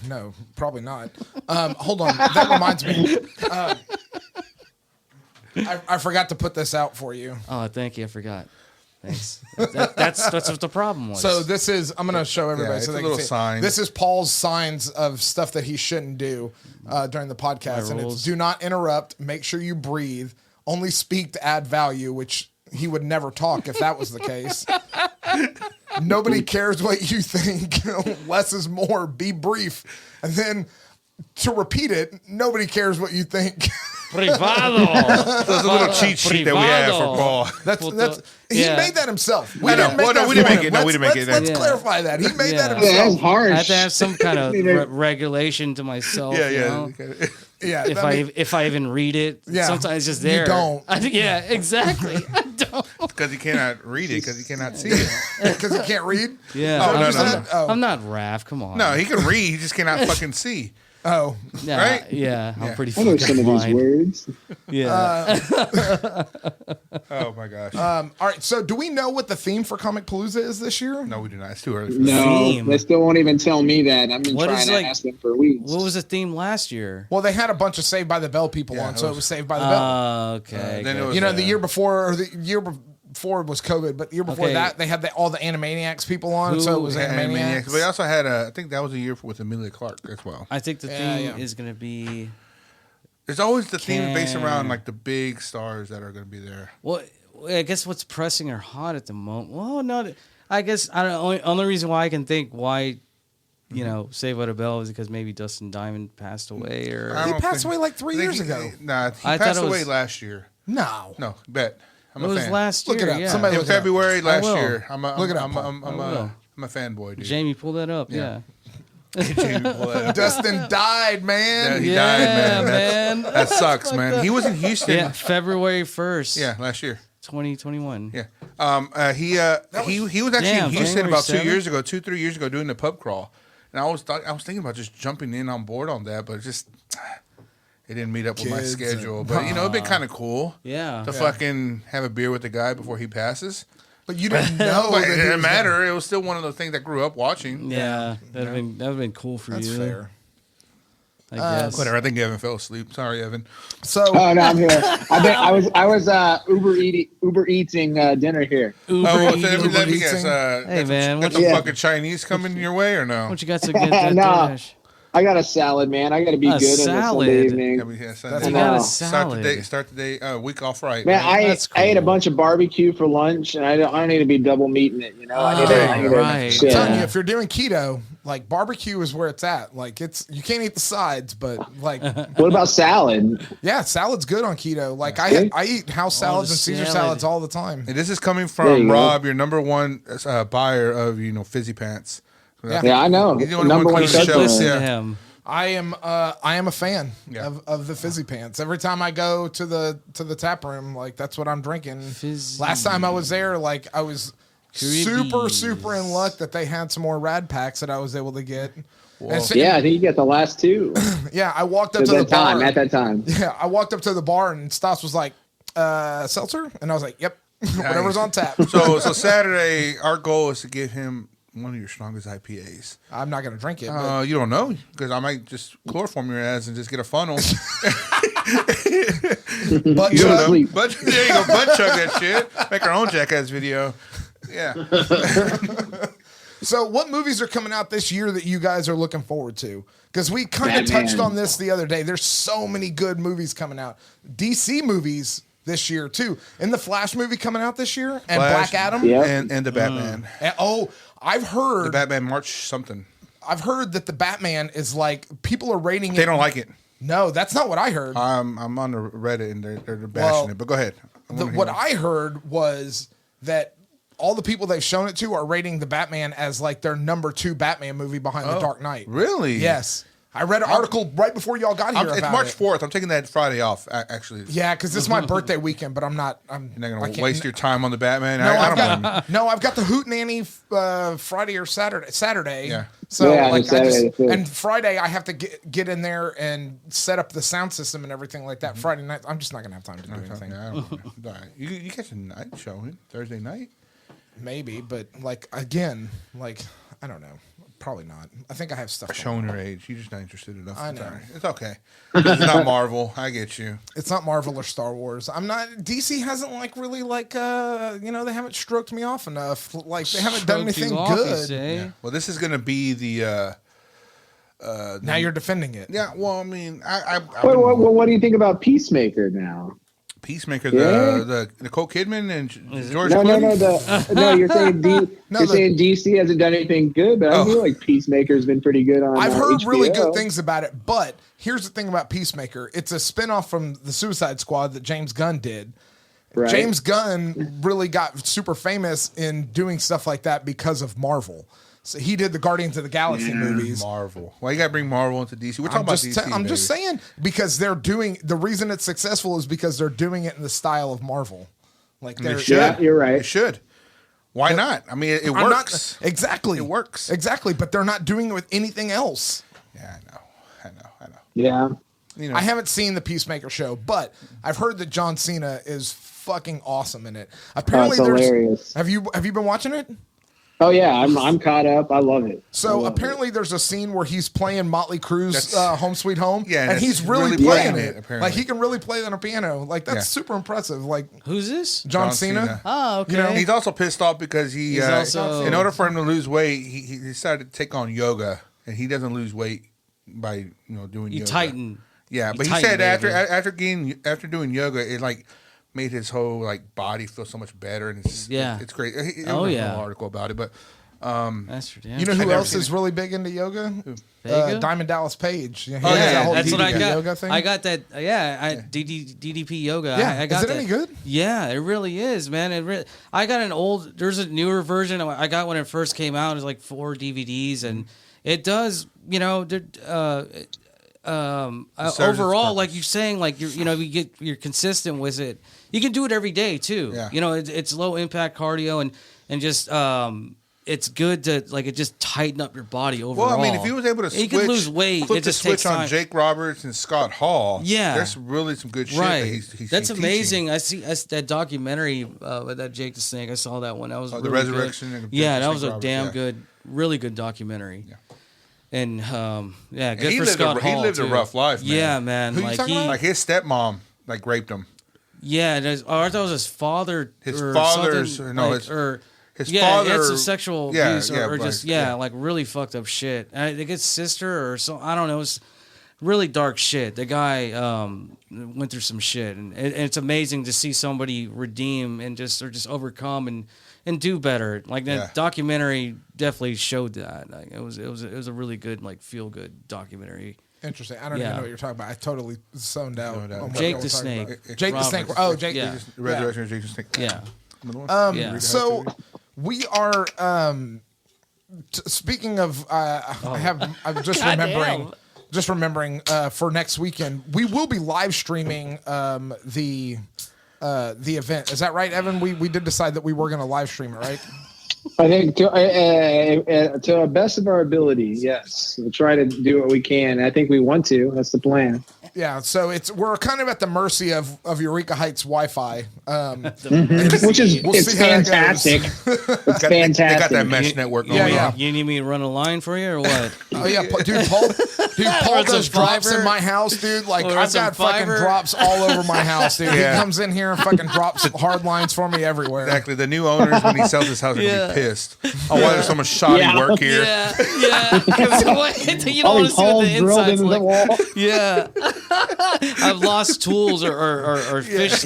No, probably not. Hold on. That reminds me. I forgot to put this out for you. Oh, thank you. I forgot. Thanks. That's what the problem was. So this is, I'm going to show everybody it's so a they little can see. sign. This is Paul's signs of stuff that he shouldn't do during the podcast. My And rules. it's do not interrupt, make sure you breathe, only speak to add value, which he would never talk if that was the case. Nobody cares what you think. Less is more. Be brief. And then to repeat it, nobody cares what you think. Privado. There's a little cheat sheet that we have for Paul. He Yeah. made that himself. I know. Well, no, we didn't make it. No, we didn't make it. Let's Yeah. clarify that. He made that Yeah. Yeah, that's himself. harsh. I have to have some kind of regulation to myself. Yeah, You yeah. know? Yeah, If I even read it, Yeah. sometimes it's just You there. don't. Yeah, exactly. I don't. Because he cannot read it, because he cannot see it. because he can't read. Yeah. Oh, no, I'm, no, not, no. I'm not Raph. Come on. No, he can read, he just cannot fucking see. Oh, Yeah, right? Yeah, I'm Yeah. pretty I know fucking some of these blind. words. Yeah. Oh my gosh. all right. So, do we know what the theme for Comic Palooza is this year? No, we do not. It's too early for that. No, Theme. they still won't even tell me that. I've been What trying is, to like- ask them for weeks. What was the theme last year? Well, they had a bunch of Saved by the Bell people Yeah, on, it so it was- was Saved by the Bell. Okay. then it good. was- You know, the year before, or the year before was COVID, but the year before Okay. that, they had all the Animaniacs people on, so it was Yeah, Animaniacs. But they also had I think that was a year with Amelia Clark as well. I think the Yeah, theme yeah. is going to be. There's always the theme based Can- around like the big stars that are going to be there. Well, I guess what's pressing or hot at the moment. Well, no, I guess I don't. Only reason why I can think why, Saved by the Bell is because maybe Dustin Diamond passed away, or I He don't passed think- away like 3 I think years ago. Nah, he I thought passed it was- away last year. No. No, bet. I'm it a was fan. last Look year. it up. Yeah. Somebody In look it up. February last will. year. Look it up, Paul. I'm I will. a fanboy, dude. Jamie, pull that up. Yeah. Jamie, pull that up. Dustin died, man. He died, man. man. That sucks, man. He was in Houston. Yeah, February 1st. Yeah, last year. 2021. Yeah. He was actually Damn, in Houston January about 7th? 2-3 years ago doing the pub crawl. And I was thinking about just jumping in on board on that, but it didn't meet up with my Kids schedule. and- But it'd be kind of cool Yeah. to fucking have a beer with the guy before he passes. But you didn't know But that it he didn't was matter. It was still one of those things I grew up watching. Yeah. That'd have been cool for That's you. fair. I guess. Whatever. I think Evan fell asleep. Sorry, Evan. So, Oh no, I'm here. I was Uber eating dinner here. Uber So Eats. let me Eating. guess. Hey, man, got what some you- fucking Chinese coming your way or no? What you got to get that No. DoorDash? I got a salad, man. I got to be A good on this salad? Sunday I evening. mean, yeah, That's You know. got a Start the salad. Start the day. Week off right. Man, That's I ate a cool. bunch of barbecue for lunch, and I don't need to be double meating it. I need to right. shit. I'm telling you, if you're doing keto, like barbecue is where it's at. Like you can't eat the sides, but like, What about salad? yeah, salad's good on keto. Like See? I eat house salads the and Caesar salad. salads all the time. And this is coming There you from go. Rob, your number one buyer of Fizzy Pants. Yeah. Yeah, I know. He's the only Number one one cleaning the customer. shelves. Listen Yeah. to him. I am a fan Yeah. of the fizzy pants. Every time I go to the tap room, like that's what I'm drinking. Fizzy. Last time I was there, like I was super Creepies. in luck that they had some more rad packs that I was able to get. And so- Yeah, I think you got the last two yeah. I walked up at to the that time. bar. At that time. Yeah, I walked up to the bar and Stas was like, seltzer? And I was like, yep, whatever's on tap. So Saturday, our goal is to give him one of your strongest IPAs. I'm not going to drink it. But You don't know, because I might just chloroform your ass and just get a funnel. but You Go to don't know. sleep. But there you go, butt chug that shit. Make our own Jackass video. Yeah. So what movies are coming out this year that you guys are looking forward to? Because we kind of Batman. touched on this the other day. There's so many good movies coming out. DC movies this year, too. And the Flash movie coming out this year. And Flash, Black Adam. Yeah. and the Batman. And- I've The heard Batman March something. I've heard that the Batman is like, people are rating They it. don't like it. No, that's not what I heard. I'm on the Reddit and they're bashing Well, it. But go ahead. What I heard was that all the people they've shown it to are rating the Batman as like their number 2 Batman movie behind The Dark Knight. Really? Yes. I read an article right before y'all got here It's about March it. 4th. I'm taking that Friday off, actually. Yeah, because this is my birthday weekend, but I'm You're not I going can't- to waste your time on the Batman. No, I I've don't blame you. got I've got the Hootenanny Friday or Saturday. Yeah. So Yeah, like I Saturday too. and Friday I have to get in there and set up the sound system and everything like that. Friday night I'm just not gonna have time to do anything. Yeah, I don't know. All right. You catch a night showing Thursday night? Maybe, but like again, like I don't know. Probably not. I think I have stuff. Showing your age. You're just not interested enough. I know. It's okay. It's not Marvel. I get you. It's not Marvel or Star Wars. I'm not. DC hasn't really they haven't stroked me off enough. Like they haven't done anything good. Yeah. Well, this is gonna be the. Now you're defending it. Yeah. Well, I mean, what do you think about Peacemaker now? Peacemaker, the Nicole Kidman and George Clooney? No, you're saying saying DC hasn't done anything good, but I feel like Peacemaker's been pretty good on I've heard HBO. really good things about it, but here's the thing about Peacemaker. It's a spinoff from the Suicide Squad that James Gunn did. Right. James Gunn really got super famous in doing stuff like that because of Marvel. So he did the Guardians of the Galaxy movies. Marvel. Why you got to bring Marvel into DC? We're talking about DC. I'm just saying because they're doing the reason it's successful is because they're doing it in the style of Marvel. Like they should. Yeah, you're right. They should. Why not? I mean, it works. Exactly. It works. Exactly. But they're not doing it with anything else. Yeah, I know. Yeah. I haven't seen the Peacemaker show, but I've heard that John Cena is fucking awesome in it. Apparently, hilarious. Have you been watching it? Oh yeah, I'm caught up. I love it. So apparently, there's a scene where he's playing Motley Crue's "Home Sweet Home," and he's really playing it. Apparently. Like he can really play it on a piano. Like that's super impressive. Like who's this? John Cena. Oh, okay. He's also pissed off because he in order for him to lose weight, he decided to take on yoga, and he doesn't lose weight by doing yoga. Tighten. Yeah, but he said after doing yoga, it like made his whole like body feel so much better, and it's great. He wrote a whole article about it, but that's for damn. You know who else is really big into yoga? Diamond Dallas Page. That's what I got. Yoga thing. I got that. Yeah, DDP yoga. Yeah, I got is it any good? Yeah, it really is, man. I got an old. There's a newer version. I got when it first came out. It was like 4 DVDs, and it does. Overall, like you're saying, like you're consistent with it. You can do it every day too. Yeah. It's low impact cardio and just it's good to it just tighten up your body overall. Well, I mean, if he was able to you can lose weight. Flip it the just switch takes time. on Jake Roberts and Scott Hall. Yeah, there's really some good shit. Right, he's that's amazing. Teaching. I see that documentary with that Jake the Snake. I saw that one. That was really the Resurrection. Good. That was a damn good, really good documentary. Yeah. And good for Scott Hall. He lived a rough life, man. Yeah, man. Who you talking about? Like his stepmom, raped him. Yeah, I thought it was his father. His father's his father. He had some sexual abuse or just really fucked up shit. I think his sister or so. I don't know. It was really dark shit. The guy went through some shit, and it's amazing to see somebody redeem and just overcome and do better. Like that documentary definitely showed that. Like it was a really good feel good documentary. Interesting. I don't even know what you're talking about. I totally zoned out. Jake the Snake. Jake the Snake. Oh, Jake. Yeah. Resurrection of Jake the Snake. Yeah. So we are. Speaking of, I'm just remembering. Just remembering for next weekend, we will be live streaming the event. Is that right, Evan? We did decide that we were going to live stream it, right? I think to the best of our ability, yes. We'll try to do what we can. I think we want to. That's the plan. Yeah, so we're kind of at the mercy of Eureka Heights Wi-Fi, which is it's fantastic. It's fantastic. They got that mesh network going on. You need me to run a line for you or what? Oh yeah, dude. Paul does drops in my house, dude. Like I've got fucking drops all over my house, dude. Yeah. He comes in here and fucking drops hard lines for me everywhere. Exactly. The new owners, when he sells his house, are gonna be pissed. Oh, why there's so much shoddy work here? Yeah. You don't want to see what the inside's like. Wall. Yeah. I've lost tools or fish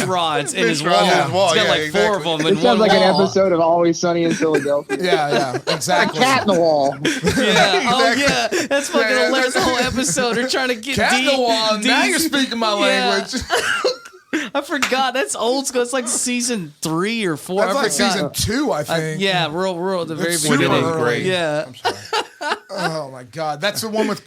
rods in his wall. He's got 4 of them in one wall. It sounds like an episode of Always Sunny in Philadelphia. Yeah, exactly. A cat in the wall. Yeah. Oh yeah, that's fucking hilarious. The whole episode. They're trying to get cat in the wall. Now you're speaking my language. I forgot. That's old school. It's like season 3 or 4. That's like season 2, I think. We're at the very beginning. Great. Yeah. I'm sorry. Oh my god, that's the one with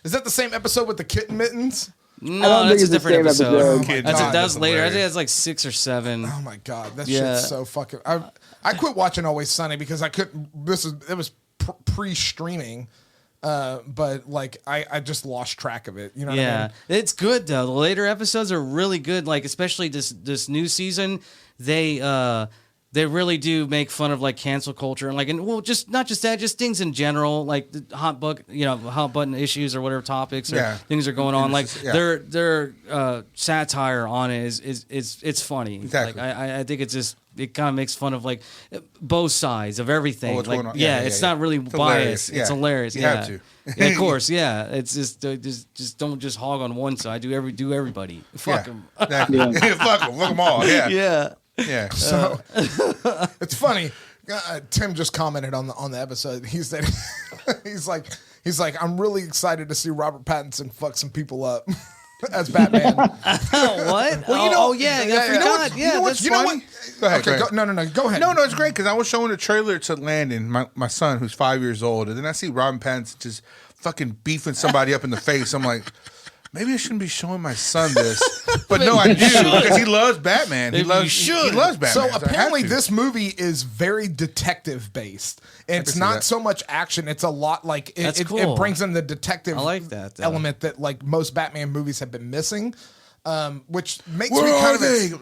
is that the same episode with the kitten mittens? No, that's a different episode. That was later. Hilarious. I think it's like 6 or 7. Oh my god, that shit's so fucking. I quit watching Always Sunny because I couldn't. It was pre-streaming. But I just lost track of it. You know what I mean? It's good though. The later episodes are really good. Like especially this new season, they they really do make fun of like cancel culture and like, and well, just not just that, just things in general, like the hot button issues or whatever topics or things are going on. Like their satire on it is it's funny. Exactly. Like I think it's just, it kind of makes fun of like both sides of everything. What's like going on. it's not really biased. It's hilarious. You have to. Of course, yeah. It's just don't just hog on one side. Do everybody. Fuck them. Exactly. Fuck them all. Yeah. Yeah. Yeah. So it's funny. Tim just commented on the episode. He said he's like I'm really excited to see Robert Pattinson fuck some people up as Batman. What? Well, yeah, that's funny. Go ahead. Okay, go ahead. No, it's great because I was showing a trailer to Landon, my son, who's 5 years old, and then I see Robin Pattinson just fucking beefing somebody up in the face. I'm like, maybe I shouldn't be showing my son this, but no, I do because he loves Batman. He loves Batman. So apparently, this movie is very detective based. It's not so much action. It's a lot like it brings in the detective element that like most Batman movies have been missing, which makes me kind of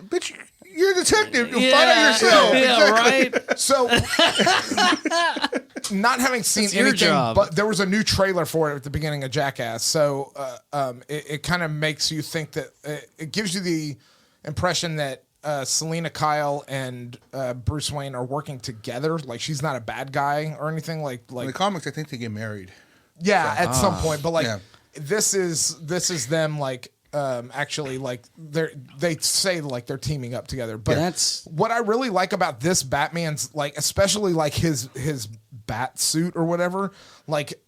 bitch. You're a detective. You'll find out yourself. Yeah, exactly. Right. So, not having seen anything, but there was a new trailer for it at the beginning of Jackass. So, it kind of makes you think that it gives you the impression that Selena Kyle and Bruce Wayne are working together. Like she's not a bad guy or anything. Like in the comics, I think they get married. Yeah, at some point. But like this is them like. Actually, like they say like they're teaming up together, but that's what I really like about this Batman's, like especially like his bat suit or whatever. Like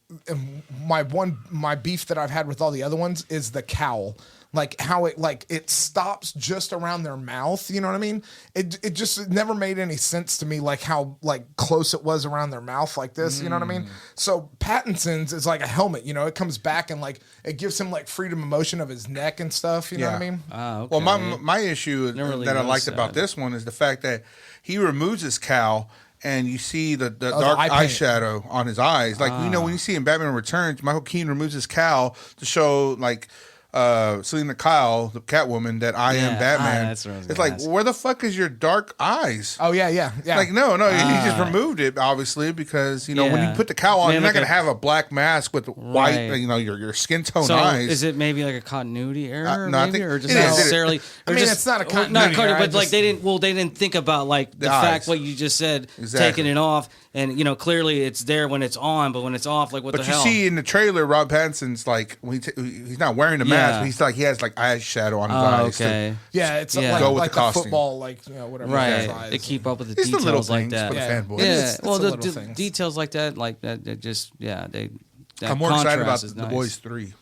my beef that I've had with all the other ones is the cowl. Like how it stops just around their mouth, you know what I mean? It just never made any sense to me, like how like close it was around their mouth like this, you know what I mean? So Pattinson's is like a helmet, you know, it comes back and like it gives him like freedom of motion of his neck and stuff, you know what I mean? Okay. Well, my issue that I liked about this one is the fact that he removes his cowl. And you see the dark eyeshadow on his eyes. Like, you know, when you see in Batman Returns, Michael Keaton removes his cowl to show, like, Selena Kyle, the Catwoman, that I am Batman. That's what I was it's like, where the fuck is your dark eyes? Oh, yeah. Like, no, he just removed it, obviously, because, you know, when you put the cowl on, you're not going to have a black mask with white, you know, your skin tone eyes. Is it maybe like a continuity error, no, maybe? I think or just necessarily? I mean, it's not a continuity error. But like they didn't think about like the fact what you just said, taking it off. And, you know, clearly it's there when it's on, but when it's off, like, what the hell? But you see in the trailer, Rob Pattinson's like, when he's not wearing the mask, but he's like, he has like eyeshadow on his eyes. Okay. It's like the football, like, you know, whatever. Right. They keep up with the details like that. For the fanboys. Yeah. Well, the details like that, they just, I'm more excited about The Boys 3.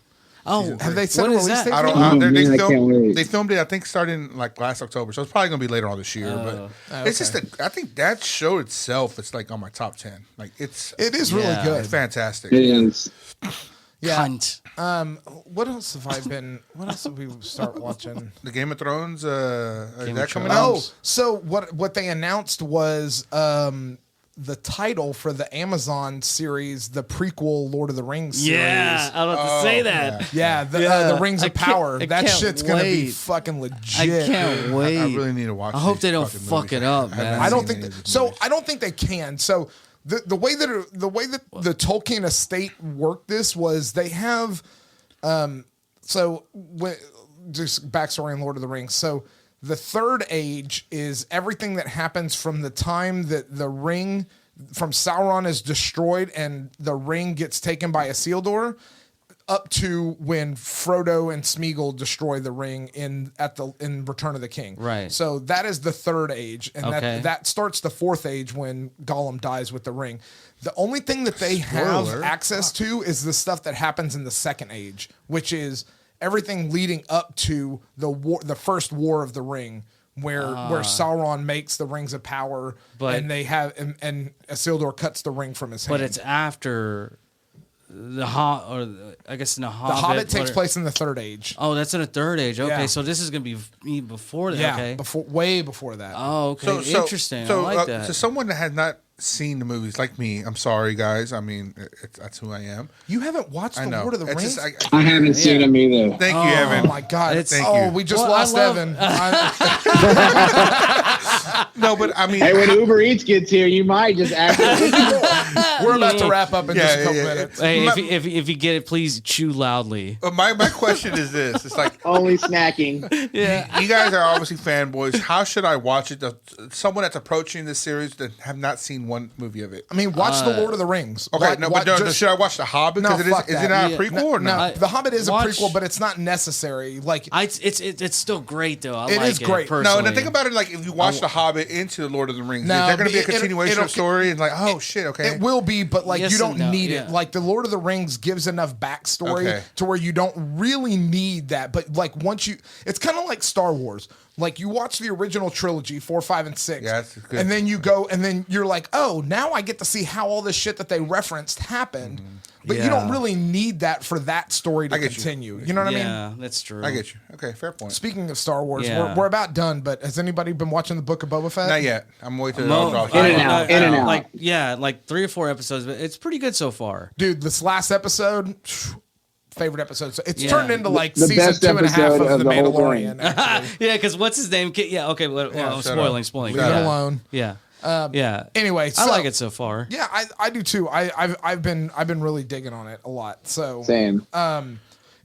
Oh, have they said what a is release that? date? I don't. They filmed it, I think, starting like last October, so it's probably gonna be later on this year. But it's just I think that show itself, it's like on my top 10. Like it is really good. It's fantastic. It is. Yeah. Cunt. What else have I been? What else have we start watching? The Game of Thrones. Is that coming out? out? So what they announced was the title for the Amazon series, the prequel Lord of the Rings series. Yeah, I was about to say that. Yeah, the Rings of Power. That shit's going to be fucking legit. I can't wait. I really need to watch it. I hope they don't fuck it up, man. I don't think so. I don't think they can. So the way that the Tolkien estate worked this was they have just backstory in Lord of the Rings. So the third age is everything that happens from the time that the ring from Sauron is destroyed and the ring gets taken by Isildur up to when Frodo and Smeagol destroy the ring in Return of the King. Right. So that is the third age, and that starts the fourth age when Gollum dies with the ring. The only thing that they have access to is the stuff that happens in the second age, which is everything leading up to the first War of the Ring, where Sauron makes the rings of power, and they have and Isildur cuts the ring from his hand. But it's after the Hobbit takes place in the third age. Oh, that's in the third age. Okay, so this is gonna be before that. Yeah, way before that. Oh, okay, interesting. I like that. So someone that has not seen the movies like me. I'm sorry, guys. I mean, that's who I am. You haven't watched The Lord of the Rings? Just, I haven't seen them either. Thank you, Evan. Oh my God! Thank you. We just lost Evan. No, but I mean, Hey, when Uber Eats gets here, you might just ask. We're about to wrap up in just a couple minutes. Hey, if you get it, please chew loudly. My question is this: it's like Only snacking. Yeah, you guys are obviously fanboys. How should I watch it? Someone that's approaching this series that have not seen one movie of it. I mean, watch The Lord of the Rings. Okay, should I watch The Hobbit? Because is it not a prequel or not? No, The Hobbit is a prequel, but it's not necessary. Like it's still great though. It is great. No, and think about it. Like if you watch The Hobbit into The Lord of the Rings, is there going to be a continuation of story? And like, oh shit, okay, it will be, but like you don't need yeah. it. Like The Lord of the Rings gives enough backstory to where you don't really need that. But like once it's kind of like Star Wars. Like you watch the original trilogy, 4, 5, and 6, that's good. And then you go, and then you're like, oh, now I get to see how all this shit that they referenced happened. But you don't really need that for that story to continue. You know what I mean? Yeah, that's true. I get you. Okay, fair point. Speaking of Star Wars, we're about done. But has anybody been watching the Book of Boba Fett? Not yet. I'm waiting to In and out. Like 3 or 4 episodes, but it's pretty good so far. Dude, this last episode. Favorite episode. So it's turned into like the season best 2.5 of The whole Mandalorian. Yeah, because what's his name? Yeah, okay. Well, spoiling. Leave it alone. Yeah. Anyway, I like it so far. Yeah, I do too. I've been really digging on it a lot. So Same.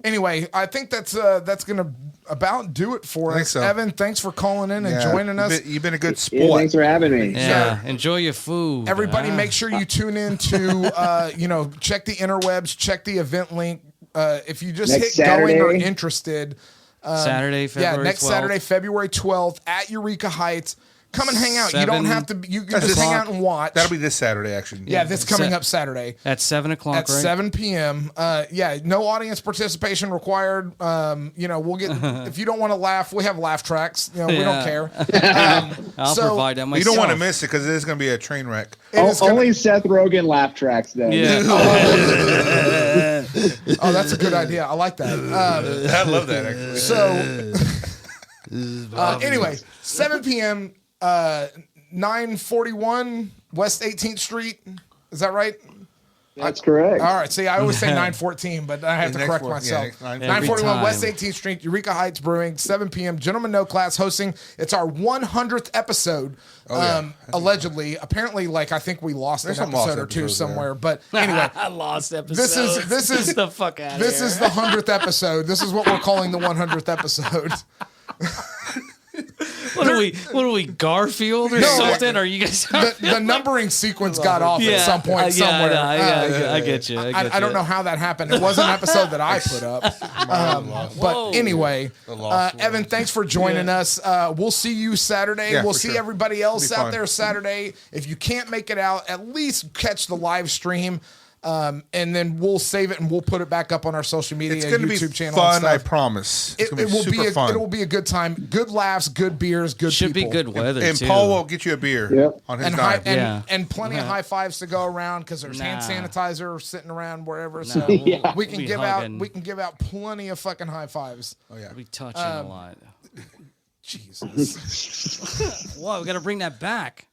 Anyway, I think that's gonna about do it for us. So. Evan, thanks for calling in and joining us. You've been a good sport. Yeah, thanks for having me. Yeah, enjoy your food. Everybody, make sure you tune in to check the interwebs, check the event link. If you just hit going or interested, Saturday, February next 12th. Saturday, February 12th at Eureka Heights. Come and hang out. You don't have to. You can just hang out and watch. That'll be this Saturday, actually. Yeah, this coming up Saturday at 7 o'clock. At 7 p.m. No audience participation required. We'll get. If you don't want to laugh, we have laugh tracks. We don't care. I'll provide that myself. You don't want to miss it because it is going to be a train wreck. Only Seth Rogen laugh tracks, though. Yeah. Oh, that's a good idea. I like that. I love that, actually. So, anyway, 7 p.m. 941 West 18th Street. Is that right? That's correct. All right. See, I always say 914, but I have to correct myself. Yeah, 941 West 18th Street, Eureka Heights Brewing, 7 p.m. Gentlemen No Class hosting. It's our 100th episode. Allegedly. Apparently, I think we lost an episode or two somewhere. But anyway. I lost episode. This is the fuck out of This here. is the 100th episode. This is what we're calling the 100th episode. What are we, Garfield or something? Are you guys? The numbering sequence got off at some point somewhere. I get you. I don't know how that happened. It was an episode that I put up. But anyway, Evan, thanks for joining us. We'll see you Saturday. Yeah, we'll see everybody else out fun. there Saturday. If you can't make it out, at least catch the live stream. And then we'll save it and we'll put it back up on our social media, It's going to be YouTube channel. fun, I promise. It will be a good time. Good laughs, good beers, good Should people. be good weather And too. Paul will get you a beer on his dime. And plenty of high fives to go around because there's hand sanitizer sitting around wherever. So We'll we can be give hugging. out plenty of fucking high fives. Oh yeah, We'll be touching a lot. Jesus. Well, we got to bring that back.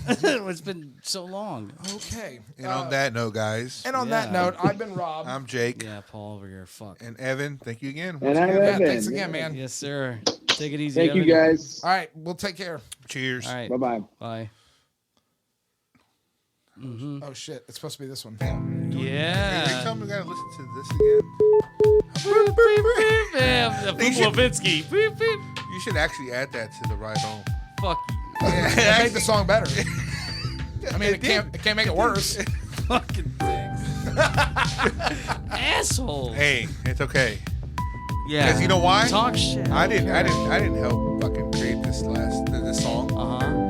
It's been so long. Okay. And on that note, guys. And on that note, I've been Rob. I'm Jake. Yeah, Paul over here. Fuck. And Evan, thank you again. And I'm Evan. Thanks again, man. Yes, sir. Take it easy. Thank you, Evan. guys. All right, we'll take care. Cheers. All right. Bye-bye. Bye. Oh shit, it's supposed to be this one. Yeah. Are you telling me we gotta listen to this again? Levinsky. You should actually add that to the ride home. Fuck you. It made the song better. I mean, it can't make it worse. Fucking dicks. Asshole. Hey, it's okay. Yeah. Because you know why? Talk shit. I didn't help fucking create this song.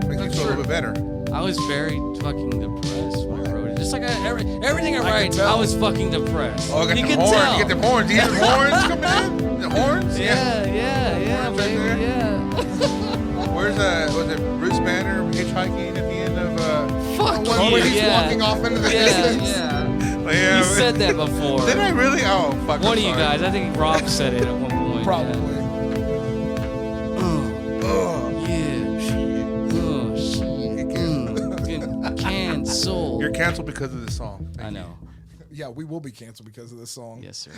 Make it feel a little bit better. I was very fucking depressed when I wrote it. Just like everything I write, tell. I was fucking depressed. Oh, I got you the can horns. tell. You get the horns. You hear the horns coming in? The horns? Yeah, Horns right baby, there. yeah. Where's was it Bruce Banner hitchhiking at the end of Fuck When you, he's yeah. walking off into the Yeah, distance. yeah. Yeah, You said that before. Did I really? Oh, fuck. One I'm of you sorry. guys. I think Rob said it at one point. Probably. Yeah. Oh, Yeah. Oh, shit. You're canceled because of this song. I know. Yeah, we will be canceled because of this song. Yes, sir.